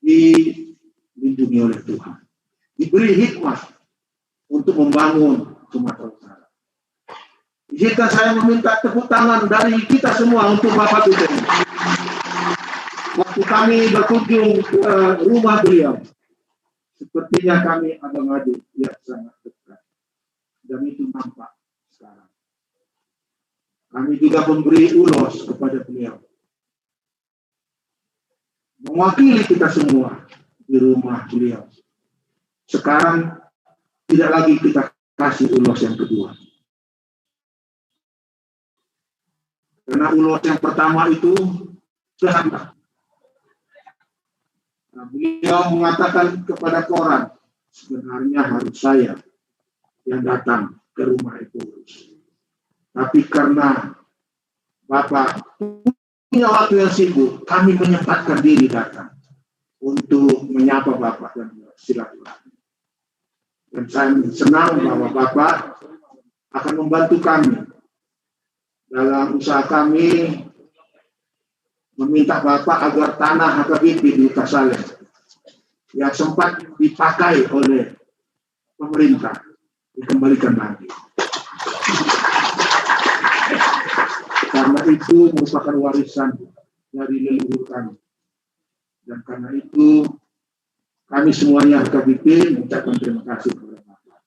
dilindungi oleh Tuhan, diberi hikmah untuk membangun Sumatera Utara. Izinkan saya meminta tepuk tangan dari kita semua untuk Bapak Gubernur. Waktu kami berkunjung ke rumah beliau, sepertinya kami adik-adik yang sangat dekat, dan itu nampak sekarang. Kami juga memberi ulos kepada beliau, mewakili kita semua di rumah beliau. Sekarang tidak lagi kita kasih ulos yang kedua. Karena ulos yang pertama itu jahat. Nah, beliau mengatakan kepada koran, sebenarnya harus saya yang datang ke rumah Epulus. Tapi karena Bapak punya waktu yang sibuk, kami menyempatkan diri datang untuk menyapa Bapak dan silaturahmi. Dan saya senang bahwa Bapak akan membantu kami dalam usaha kami meminta Bapak agar tanah HKBP di Kasale yang sempat dipakai oleh pemerintah dikembalikan lagi. Karena itu merupakan warisan dari leluhur kami. Dan karena itu kami semuanya HKBP mengucapkan terima kasih kepada Bapak.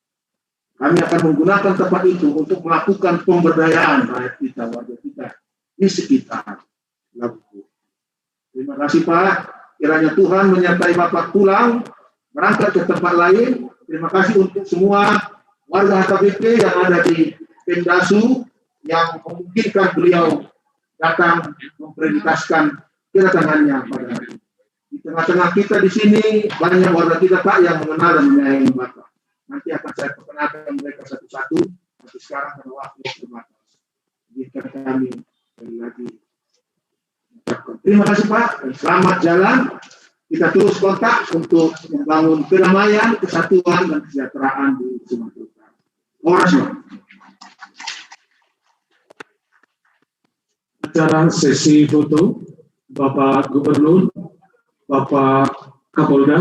Kami akan menggunakan tempat itu untuk melakukan pemberdayaan rakyat kita, warga kita di sekitar Labubu. Terima kasih Pak. Kiranya Tuhan menyertai Bapak pulang, berangkat ke tempat lain. Terima kasih untuk semua warga HKBP yang ada di Pemdasu yang memungkinkan beliau datang memprioritaskan kedatangannya pada hari ini. Di tengah-tengah kita di sini banyak warga kita Pak yang mengenal dan menyayangi Bapak. Nanti akan saya perkenalkan mereka satu-satu. Tapi sekarang pada waktu yang terbatas. Izinkan kami sekali lagi. Terima kasih Pak. Dan selamat jalan. Kita terus kontak untuk membangun kedamaian, kesatuan dan kesejahteraan di Sumatera Utara. Terima kasih. Acara sesi foto Bapak Gubernur, Bapak Kapolda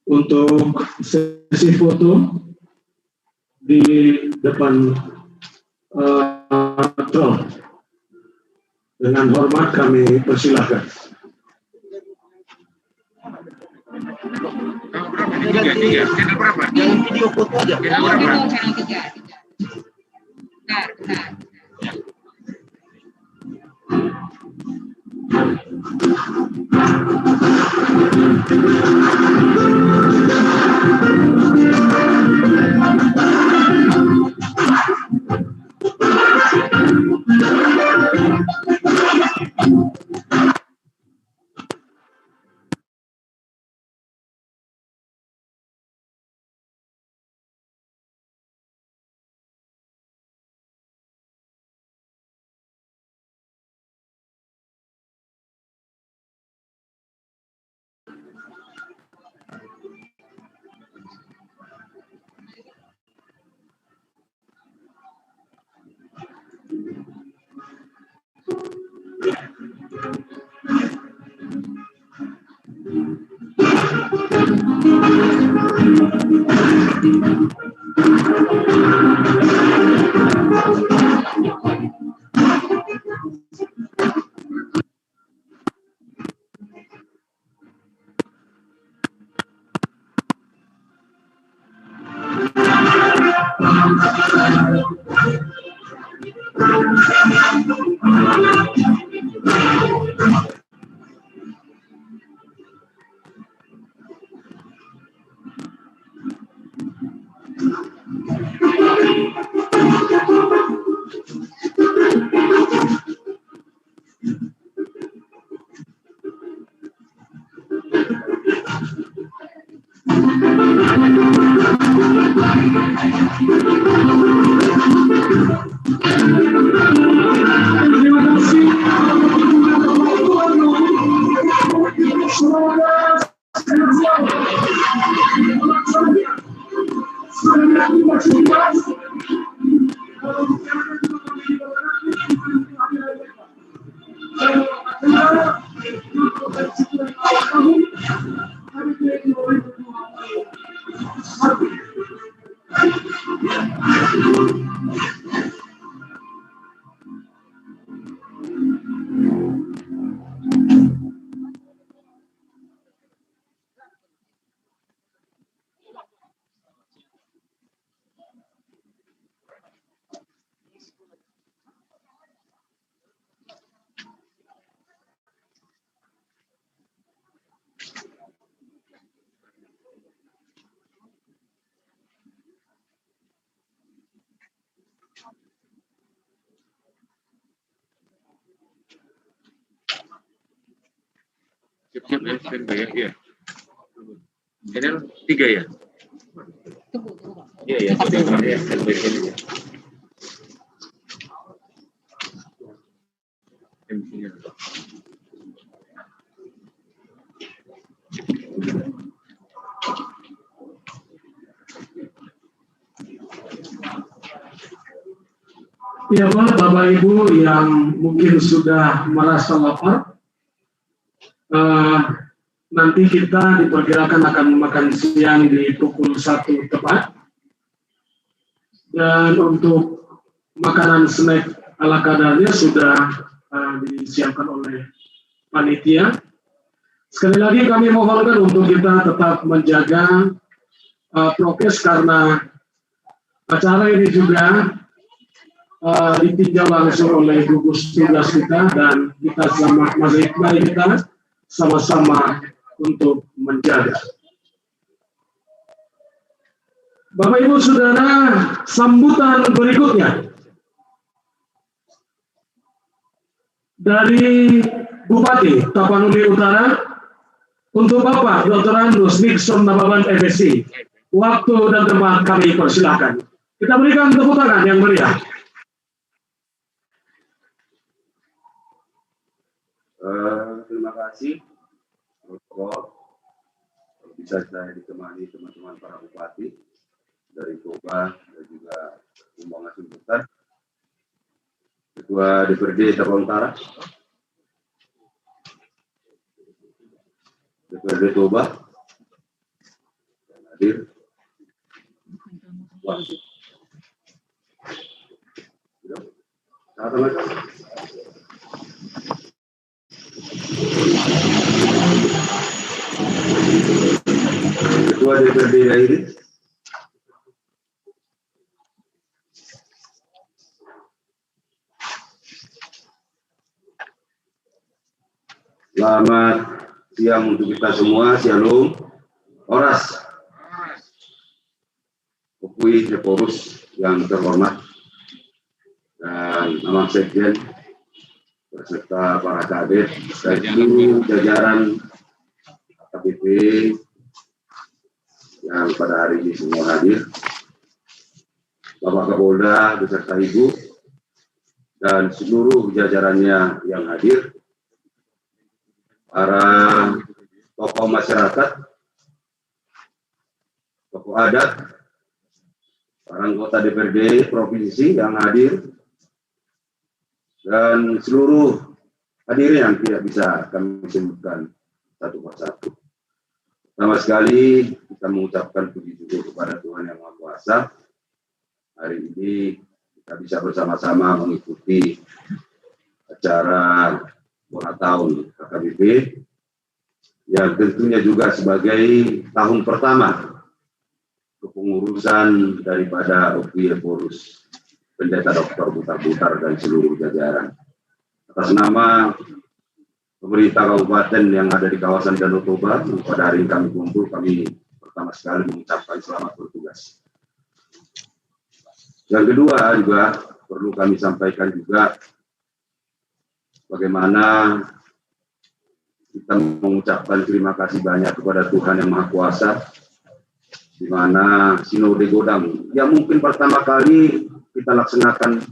untuk sesi foto di depan drone. Dengan hormat kami persilahkan. Tiga. Channel berapa? Jangan video foto aja. Channel berapa? Channel 3. Bentar. Siap-siap ya, standby ya. Iya. Channel 3 ya? Iya, ya. Standby channel ya. Ya Pak, Bapak Ibu yang mungkin sudah merasa lapar, nanti kita diperkirakan akan makan siang di pukul 1 tepat. Dan untuk makanan snack ala kadarnya sudah disiapkan oleh panitia. Sekali lagi kami mohonkan untuk kita tetap menjaga prokes karena acara ini juga ditinjau langsung oleh gugus tugas kita dan kita mari kita sama-sama untuk menjaga. Bapak Ibu Saudara, sambutan berikutnya dari Bupati Tapanuli Utara untuk Bapak Dr. Andrus Nixon Nababan FSC. Waktu dan tempat kami persilakan. Kita berikan tepuk tangan yang meriah. Terima kasih. Protokol bisa saya ditemani teman-teman para bupati dari Toba dan juga Kumbang Asimputan, Ketua DPRD Tapanuli Utara, DPRD Toba, yang hadir. Wah. Ketua DPRD ini selamat siang untuk kita semua. Shalom, Oras, Pukui Deporus yang terhormat dan Amang Sekjen beserta para kader dan seluruh jajaran AKBP yang pada hari ini semua hadir, Bapak Kapolda beserta Ibu dan seluruh jajarannya yang hadir, para tokoh masyarakat, tokoh adat, para anggota DPRD provinsi yang hadir, dan seluruh hadirin yang tidak bisa kami sebutkan satu persatu. Pertama sekali kita mengucapkan puji syukur kepada Tuhan Yang Maha Kuasa. Hari ini kita bisa bersama-sama mengikuti acara ulang tahun AKBP yang tentunya juga sebagai tahun pertama kepengurusan daripada OPI Porus Pendeta Dr. Butar-Butar dan seluruh jajaran. Atas nama pemerintah kabupaten yang ada di kawasan Danau Toba, pada hari ini kami kumpul, kami pertama sekali mengucapkan selamat bertugas. Yang kedua juga perlu kami sampaikan juga bagaimana kita mengucapkan terima kasih banyak kepada Tuhan Yang Maha Kuasa, di mana Sinode Godang yang mungkin pertama kali kita laksanakan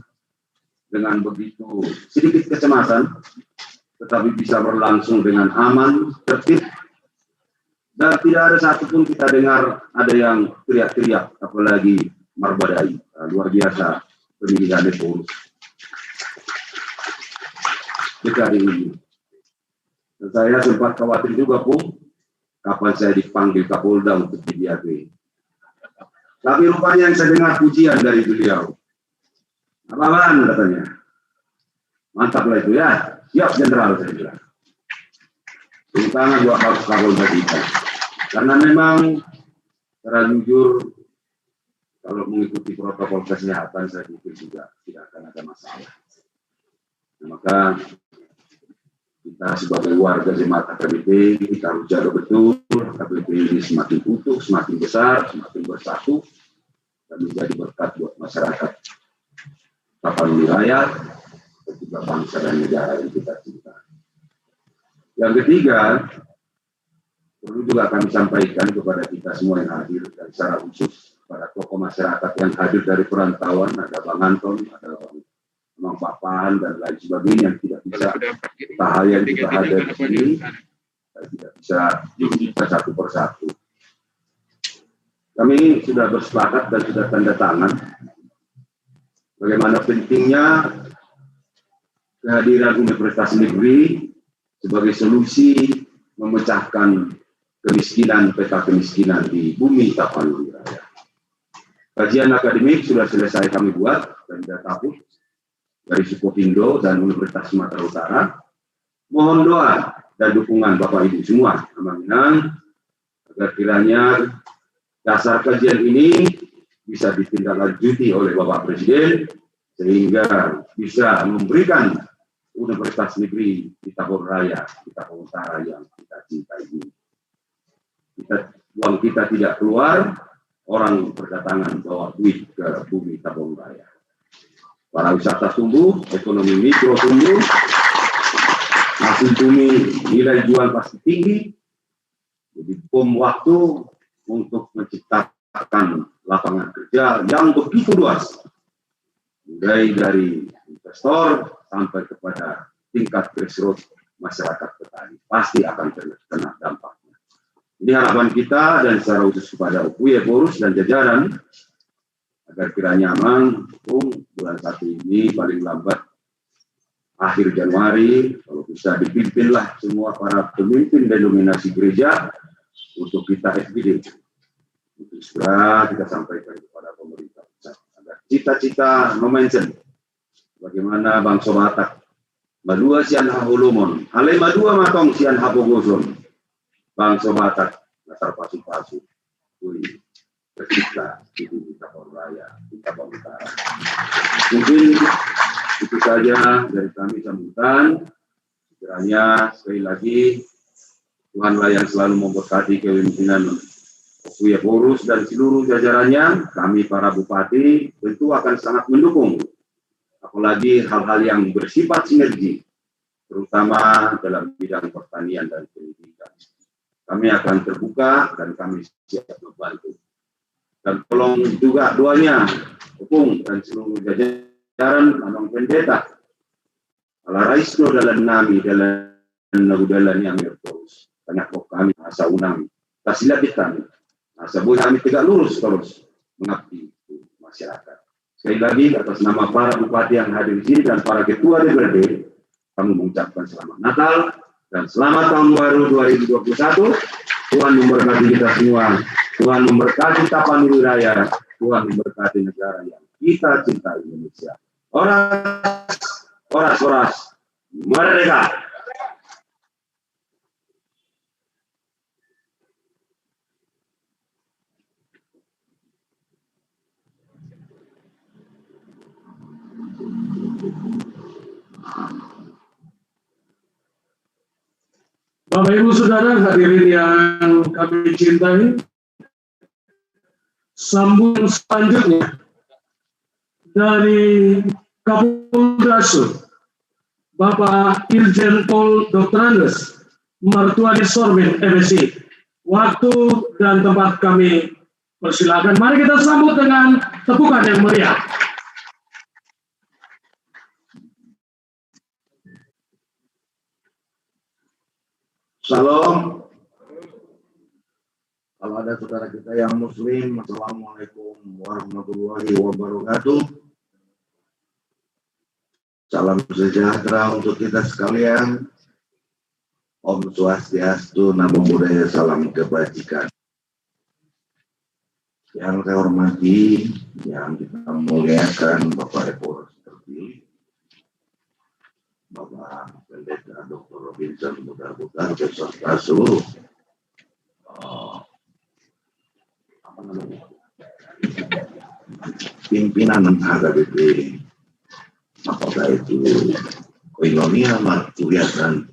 dengan begitu sedikit kecemasan, tetapi bisa berlangsung dengan aman, tertib, dan tidak ada satupun kita dengar ada yang teriak-teriak, apalagi marbadai. Luar biasa pemilihan Deporus dekade ini. Dan saya sempat khawatir juga, Pung, kapan saya dipanggil Kapolda untuk DPRD. Tapi rupanya yang saya dengar pujian dari beliau. Apaan katanya? Mantaplah itu ya. Siap Jenderal, saya bilang. Terutama dua Kapolda kita. Karena memang secara jujur, kalau mengikuti protokol kesehatan, saya pikir juga tidak akan ada masalah. Nah, maka kita sebagai warga jemaat AKBP, kita harus jaga betul AKBP ini semakin utuh, semakin besar, semakin bersatu, dan menjadi berkat buat masyarakat Tapanuli Raya, dan juga bangsa dan negara yang kita cinta. Yang ketiga, Perlu juga kami sampaikan kepada kita semua yang hadir, dan secara khusus kepada tokoh masyarakat yang hadir dari perantauan, ada Bang Anton, ada Bang Papan, dan lain sebagainya yang tidak bisa yang kita hadir di sini, tidak bisa dibuka satu persatu. Kami sudah bersepakat dan sudah tanda tangan bagaimana pentingnya kehadiran Universitas Negeri sebagai solusi memecahkan kemiskinan, peta kemiskinan di bumi Tapanuli Raya. Kajian akademik sudah selesai kami buat dan sudah tahun dari Sukovindo dan Universitas Sumatera Utara. Mohon doa dan dukungan Bapak Ibu semua, Aminan, agar kiranya dasar kajian ini bisa ditindaklanjuti oleh Bapak Presiden sehingga bisa memberikan Universitas Negeri di Tabor Raya, di Tabor Utara yang kita cintai ini. Uang kita tidak keluar, orang berdatangan bawa duit ke bumi Tabor Raya. Para wisata tumbuh, ekonomi mikro tumbuh, hasil bumi nilai jual pasti tinggi, jadi bom waktu untuk menciptakan lapangan kerja yang begitu luas, mulai dari investor sampai kepada tingkat grassroots masyarakat petani, pasti akan terkena dampaknya. Ini harapan kita dan secara khusus kepada UPUYE Porus dan jajaran agar kiranya aman, bulan 1 ini paling lambat akhir Januari, kalau bisa dipimpinlah semua para pemimpin denominasi gereja untuk kita FGD. Untuk segera kita sampaikan kepada pemerintah pusat agar cita-cita no-mention bagaimana Bang Sobatak Madua sian hahulumon ale madua matong sian hapogoson Bang Sobatak nasar pasu-pasu kui tercipta di Tabor Raya, di Tabor Utara. Mungkin itu saja dari kami sambutan. Kiranya sekali lagi Tuhanlah yang selalu memberkati kepemimpinan UPUYE Porus dan seluruh jajarannya. Kami para bupati tentu akan sangat mendukung, apalagi hal-hal yang bersifat sinergi, terutama dalam bidang pertanian dan pendidikan. Kami akan terbuka dan kami siap membantu. Dan tolong juga doanya, Opung dan seluruh jajaran Abang Pendeta, ala raisno dalam nami dalam nagudalan yang terus. Banyak kok kami asa unang, kasilat kami, asa boleh kami tegak lurus terus mengabdi masyarakat. Sekali lagi atas nama para bupati yang hadir di sini dan para ketua DPRD, kami mengucapkan selamat Natal dan selamat tahun baru 2021. Tuhan memberkati kita semua. Tuhan memberkati Tapanuli Raya. Tuhan memberkati negara yang kita cintai, Indonesia. Oras, merdeka. Bapak Ibu Saudara hadirin yang kami cintai, sambungan selanjutnya dari Kapolda Bapak Irjen Pol Dr. Andes Martuadi Sorbin MSI. Waktu dan tempat kami persilakan. Mari kita sambut dengan tepukan yang meriah. Salam. Kalau ada saudara kita yang muslim, Assalamualaikum warahmatullahi wabarakatuh. Salam sejahtera untuk kita sekalian. Om Swastiastu, Namo Buddhaya, salam kebajikan. Yang saya hormati, yang kita muliakan Bapak Epor terpilih, Bapak Pendeta Dr. Robinson Butar-Butar beserta seluruh pimpinan HKBP, apakah itu Koinonia, Marturia, dan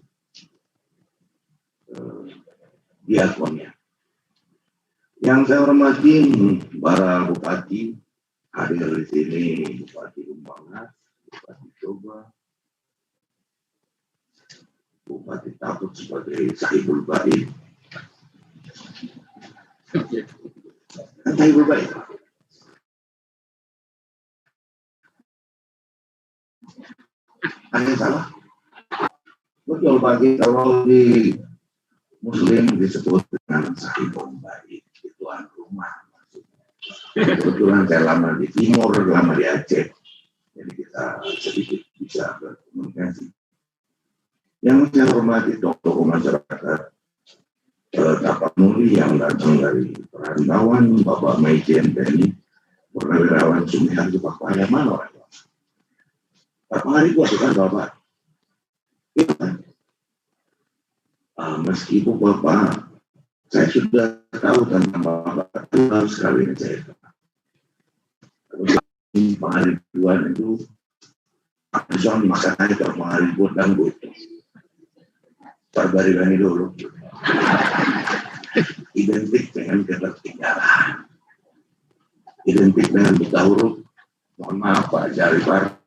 Diakonia. Yang saya hormati para bupati hadir di sini, Bupati Umbangas, Bupati Toba, Bupati Taput sebagai Sahibul Baik, Kata Ibu baik. Ada yang salah? Betul bagi kalau di Muslim disebut dengan sahibun baik, tuan rumah. Kebetulan saya lama di Timur, lama di Aceh, jadi kita sedikit bisa berkomunikasi. Yang saya hormati tokoh masyarakat, Bapak Nuri yang datang dari perantauan, Bapak Maijen Teni, Purnawirawan Sumiharjo, Pak Paya mana orang? Pak Hari gua bukan Bapak. Ya. Meskipun Bapak, saya sudah tahu tentang Bapak, tahu sekali saya. Pengaribuan itu, Akson makanya kalau pengaribuan dan itu. Perbarikan dulu. Identik dengan ketertinggalan. Identik dengan buta huruf. Mohon maaf Pak Jarifar.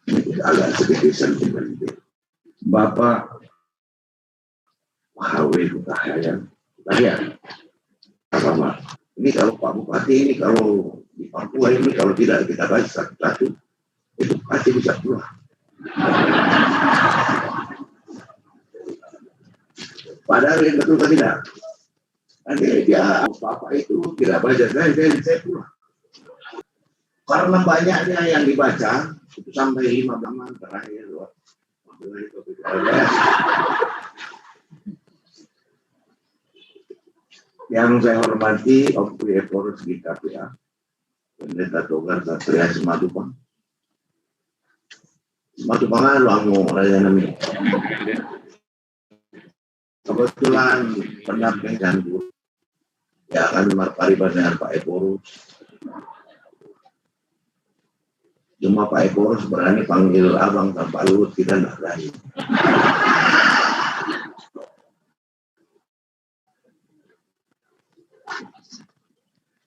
Ini agak sedikit sentimental. Bapak Hawi Kutahayan. Sama. Ini kalau Pak Bupati ini kalau di Papua ini kalau tidak kita baca satu-satu itu pasti bisa keluar. Padahal yang betul kan tidak. Nanti dia apa itu tidak baca saya pulang. Karena banyaknya yang dibaca itu sampai 5 teman terakhir. Yang saya hormati Oku Eporos di KPA, Pendeta Togar Satria Simatupang. Simatupang lu Raja Nami. Kebetulan pendamping dan guru ya akan berpariban dengan Pak Eporos. Cuma Pak Eporos berani panggil abang tanpa Luhut, kita tidak berani.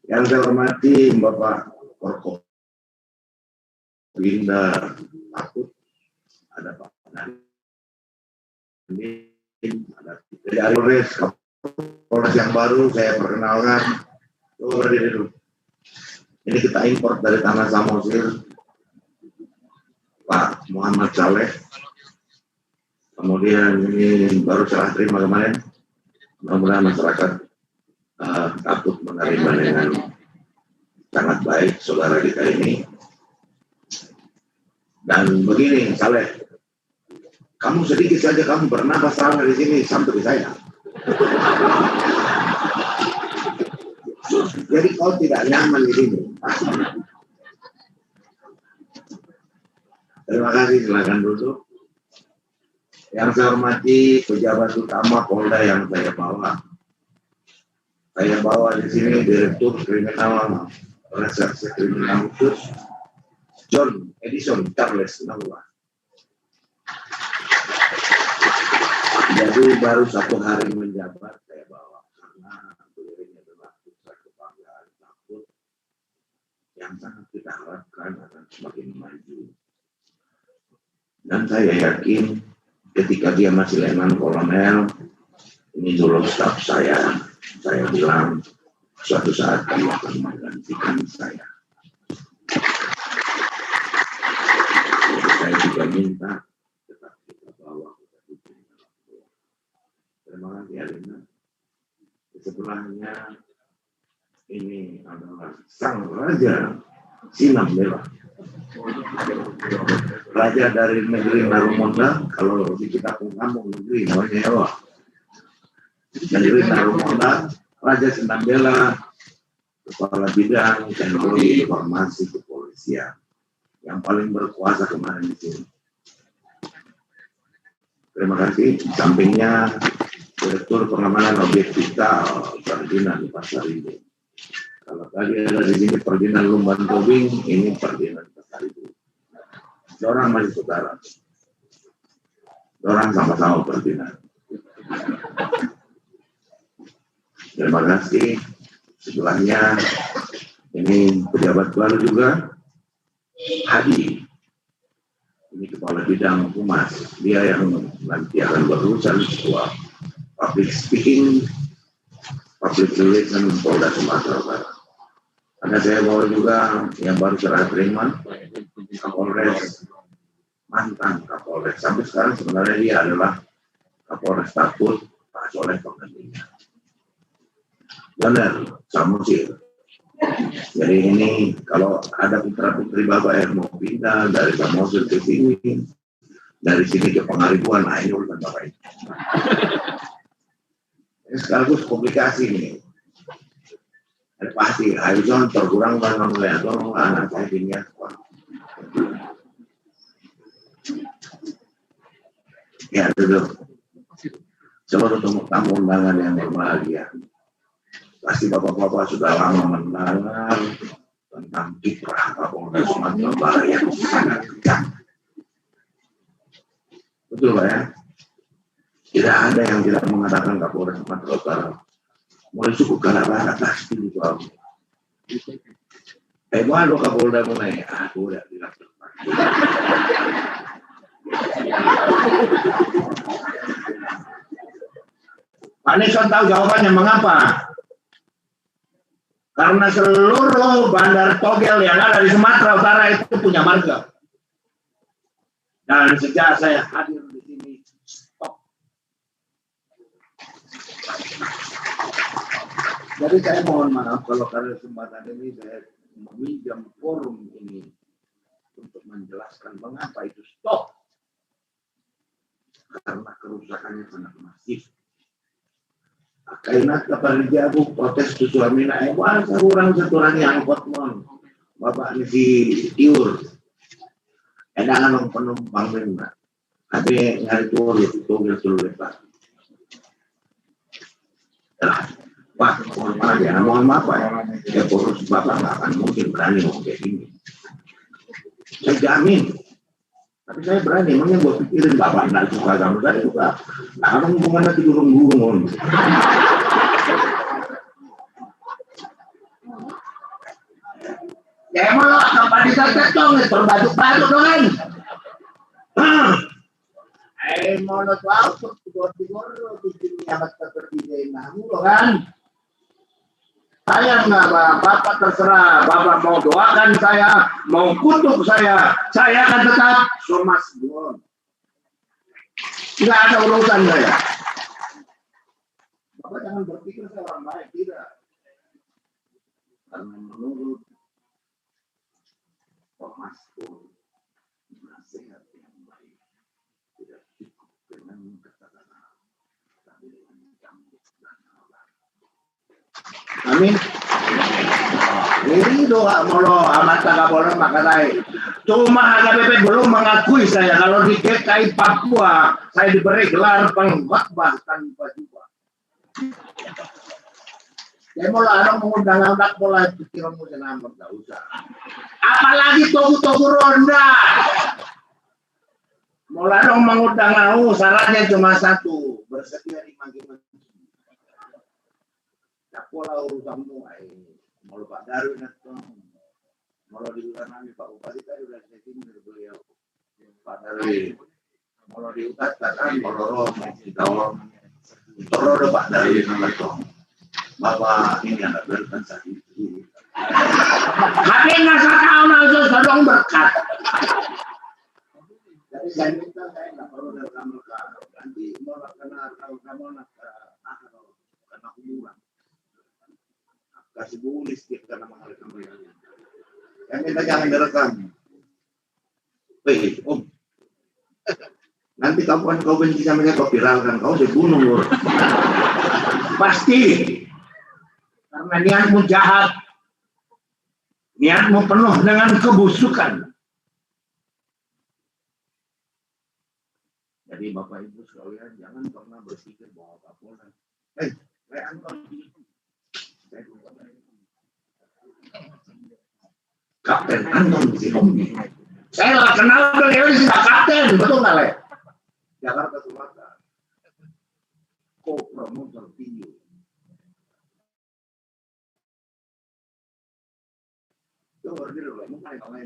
Yang saya hormati Bapak Korko Linda Takut, ada Pak Nani, ada dari Polres yang baru saya perkenalkan. Ini kita import dari tanah Samosir, Pak Muhammad Saleh. Kemudian ini baru serah terima kemarin. Mudah-mudahan masyarakat takut menerima dengan sangat baik saudara kita ini. Dan begini, Saleh, kamu sedikit saja kamu bernapas ramai di sini sampai ke saya. Jadi kau tidak nyaman di sini. Terima kasih, silakan duduk. Yang saya hormati pejabat utama Polda yang saya bawa. Saya bawa di sini Direktur Kriminal Reserse Kriminal Khusus John Edison Charles Nawa. Jadi baru 1 hari menjabat saya bawa karena beliaunya adalah pusat kebanggaan takut yang sangat kita harapkan akan semakin maju. Dan saya yakin ketika dia masih letnan kolonel, ini dulu staf saya bilang suatu saat dia akan menggantikan saya. Jadi saya juga minta tetap kita bawa kita dukung. Terima kasih Alina. Di sebelahnya ini adalah sang raja Sinam Bela. Raja dari negeri Narumonda, kalau di kita kampung negeri namanya Ewa. Negeri Narumonda, Raja Sinam Bela, Kepala Bidang Teknologi Informasi Kepolisian yang paling berkuasa kemarin di sini. Terima kasih. Di sampingnya Direktur Pengamanan Objek Vital Ferdinand Pasar Ibu. Kalau tadi ada di sini Ferdinand Lumban Tobing, ini Ferdinand Pasar Ibu. Orang masih saudara. Orang sama-sama Ferdinand. Terima kasih. Sebelahnya ini pejabat baru juga, Hadi. Ini Kepala Bidang Humas. Dia yang nanti akan berurusan sebuah public speaking, public relation Polda Sumatera Barat. Ada saya bawa juga yang baru serah terima, Kapolres, mantan Kapolres. Sampai sekarang sebenarnya dia adalah Kapolres Takut, Pak Soleh penggantinya. Benar, Samusir. Jadi ini kalau ada putra-putri Bapak yang mau pindah dari Samosir ke sini, dari sini ke Pengaribuan, nah ini urusan Bapak itu. Ini sekaligus komplikasi nih. Ada pasti, Aizon terkurang dengan melihat anak saya ini ya duduk. Coba ketemu tamu undangan yang berbahagia. Pasti bapak-bapak sudah lama mendengar tentang kiprah Kapolda Sumatera Barat yang sangat kencang. Betul Pak ya? Tidak ada yang tidak mengatakan Kapolda Sumatera Barat mulai suku Kalabara pasti itu aku. Mana Kapolda mulai? Aku udah bilang Pak Nixon tahu jawabannya mengapa? Karena seluruh bandar togel yang ada di Sumatera Utara itu punya marga. Dan sejak saya hadir di sini, stop. Jadi saya mohon maaf kalau karena kesempatan ini saya meminjam forum ini untuk menjelaskan mengapa itu stop. Karena kerusakannya sangat masif. Karena kepada aku protes suamina, wah kurang saturan yang angkot mon, bapak ini di tiur, edangan penumpang mana, tapi nyari tur togel lepas. Pak, mohon maaf Pak ya, purus bapak nggak akan mungkin berani ngomong kayak gini. Saya jamin, tapi saya berani, emangnya gue pikirin bapak nggak suka sama saya juga. Nah, kan hubungannya di gurung-gurung. Ya emang lo kapan disatet dong, berbatu-batu dong kan? Mau lo tuh tidur-tidur lo di sini amat seperti namu lo kan? Saya enggak, Bapak terserah, Bapak mau doakan saya, mau kutuk saya akan tetap somas don. Enggak ada urusan saya. Bapak jangan berpikir saya orang baik, tidak. Karena menurut Thomas Kuhn, nasihat yang baik tidak cukup dengan kata-kata, tapi dengan cambuk dan alat. Amin. Ini doa molo amat Kapolda Makassar. Cuma HKBP belum mengakui saya kalau di DKI Papua saya diberi gelar pengkhotbah tanpa jubah. Ya molo ada mengundang anak pola pikiranmu senang enggak usah. Apalagi togu-togu ronda. Mula dong mengundang aku, syaratnya cuma satu, bersedia dimanggil. Pola urusanmu mau Pak Darwin atau mau diulangi Pak Bupati tadi udah saya dari beliau Pak Darwin mau diutarakan mau ditawar terus Pak Darwin atau Bapak ini anak berikan saat itu tapi nggak tahu langsung sedang berkat jadi saya minta saya nggak perlu dari mereka nanti mau kena kalau kamu nak kena hubungan kasih tulis dia karena mengalihkan mereka. Yang kita jangan direkam. Wih, Om. Nanti kau benci sama saya, kau viralkan, kau dibunuh loh. Pasti. Karena niatmu jahat. Niatmu penuh dengan kebusukan. Jadi Bapak Ibu sekalian jangan pernah berpikir bahwa Kapolda. Anton. Kapten Anton Sihombing. Saya nggak kenal beliau sudah kapten, betul nggak Le? Jakarta Selatan. Co-promoter video. Itu berdiri loh, mungkin lain.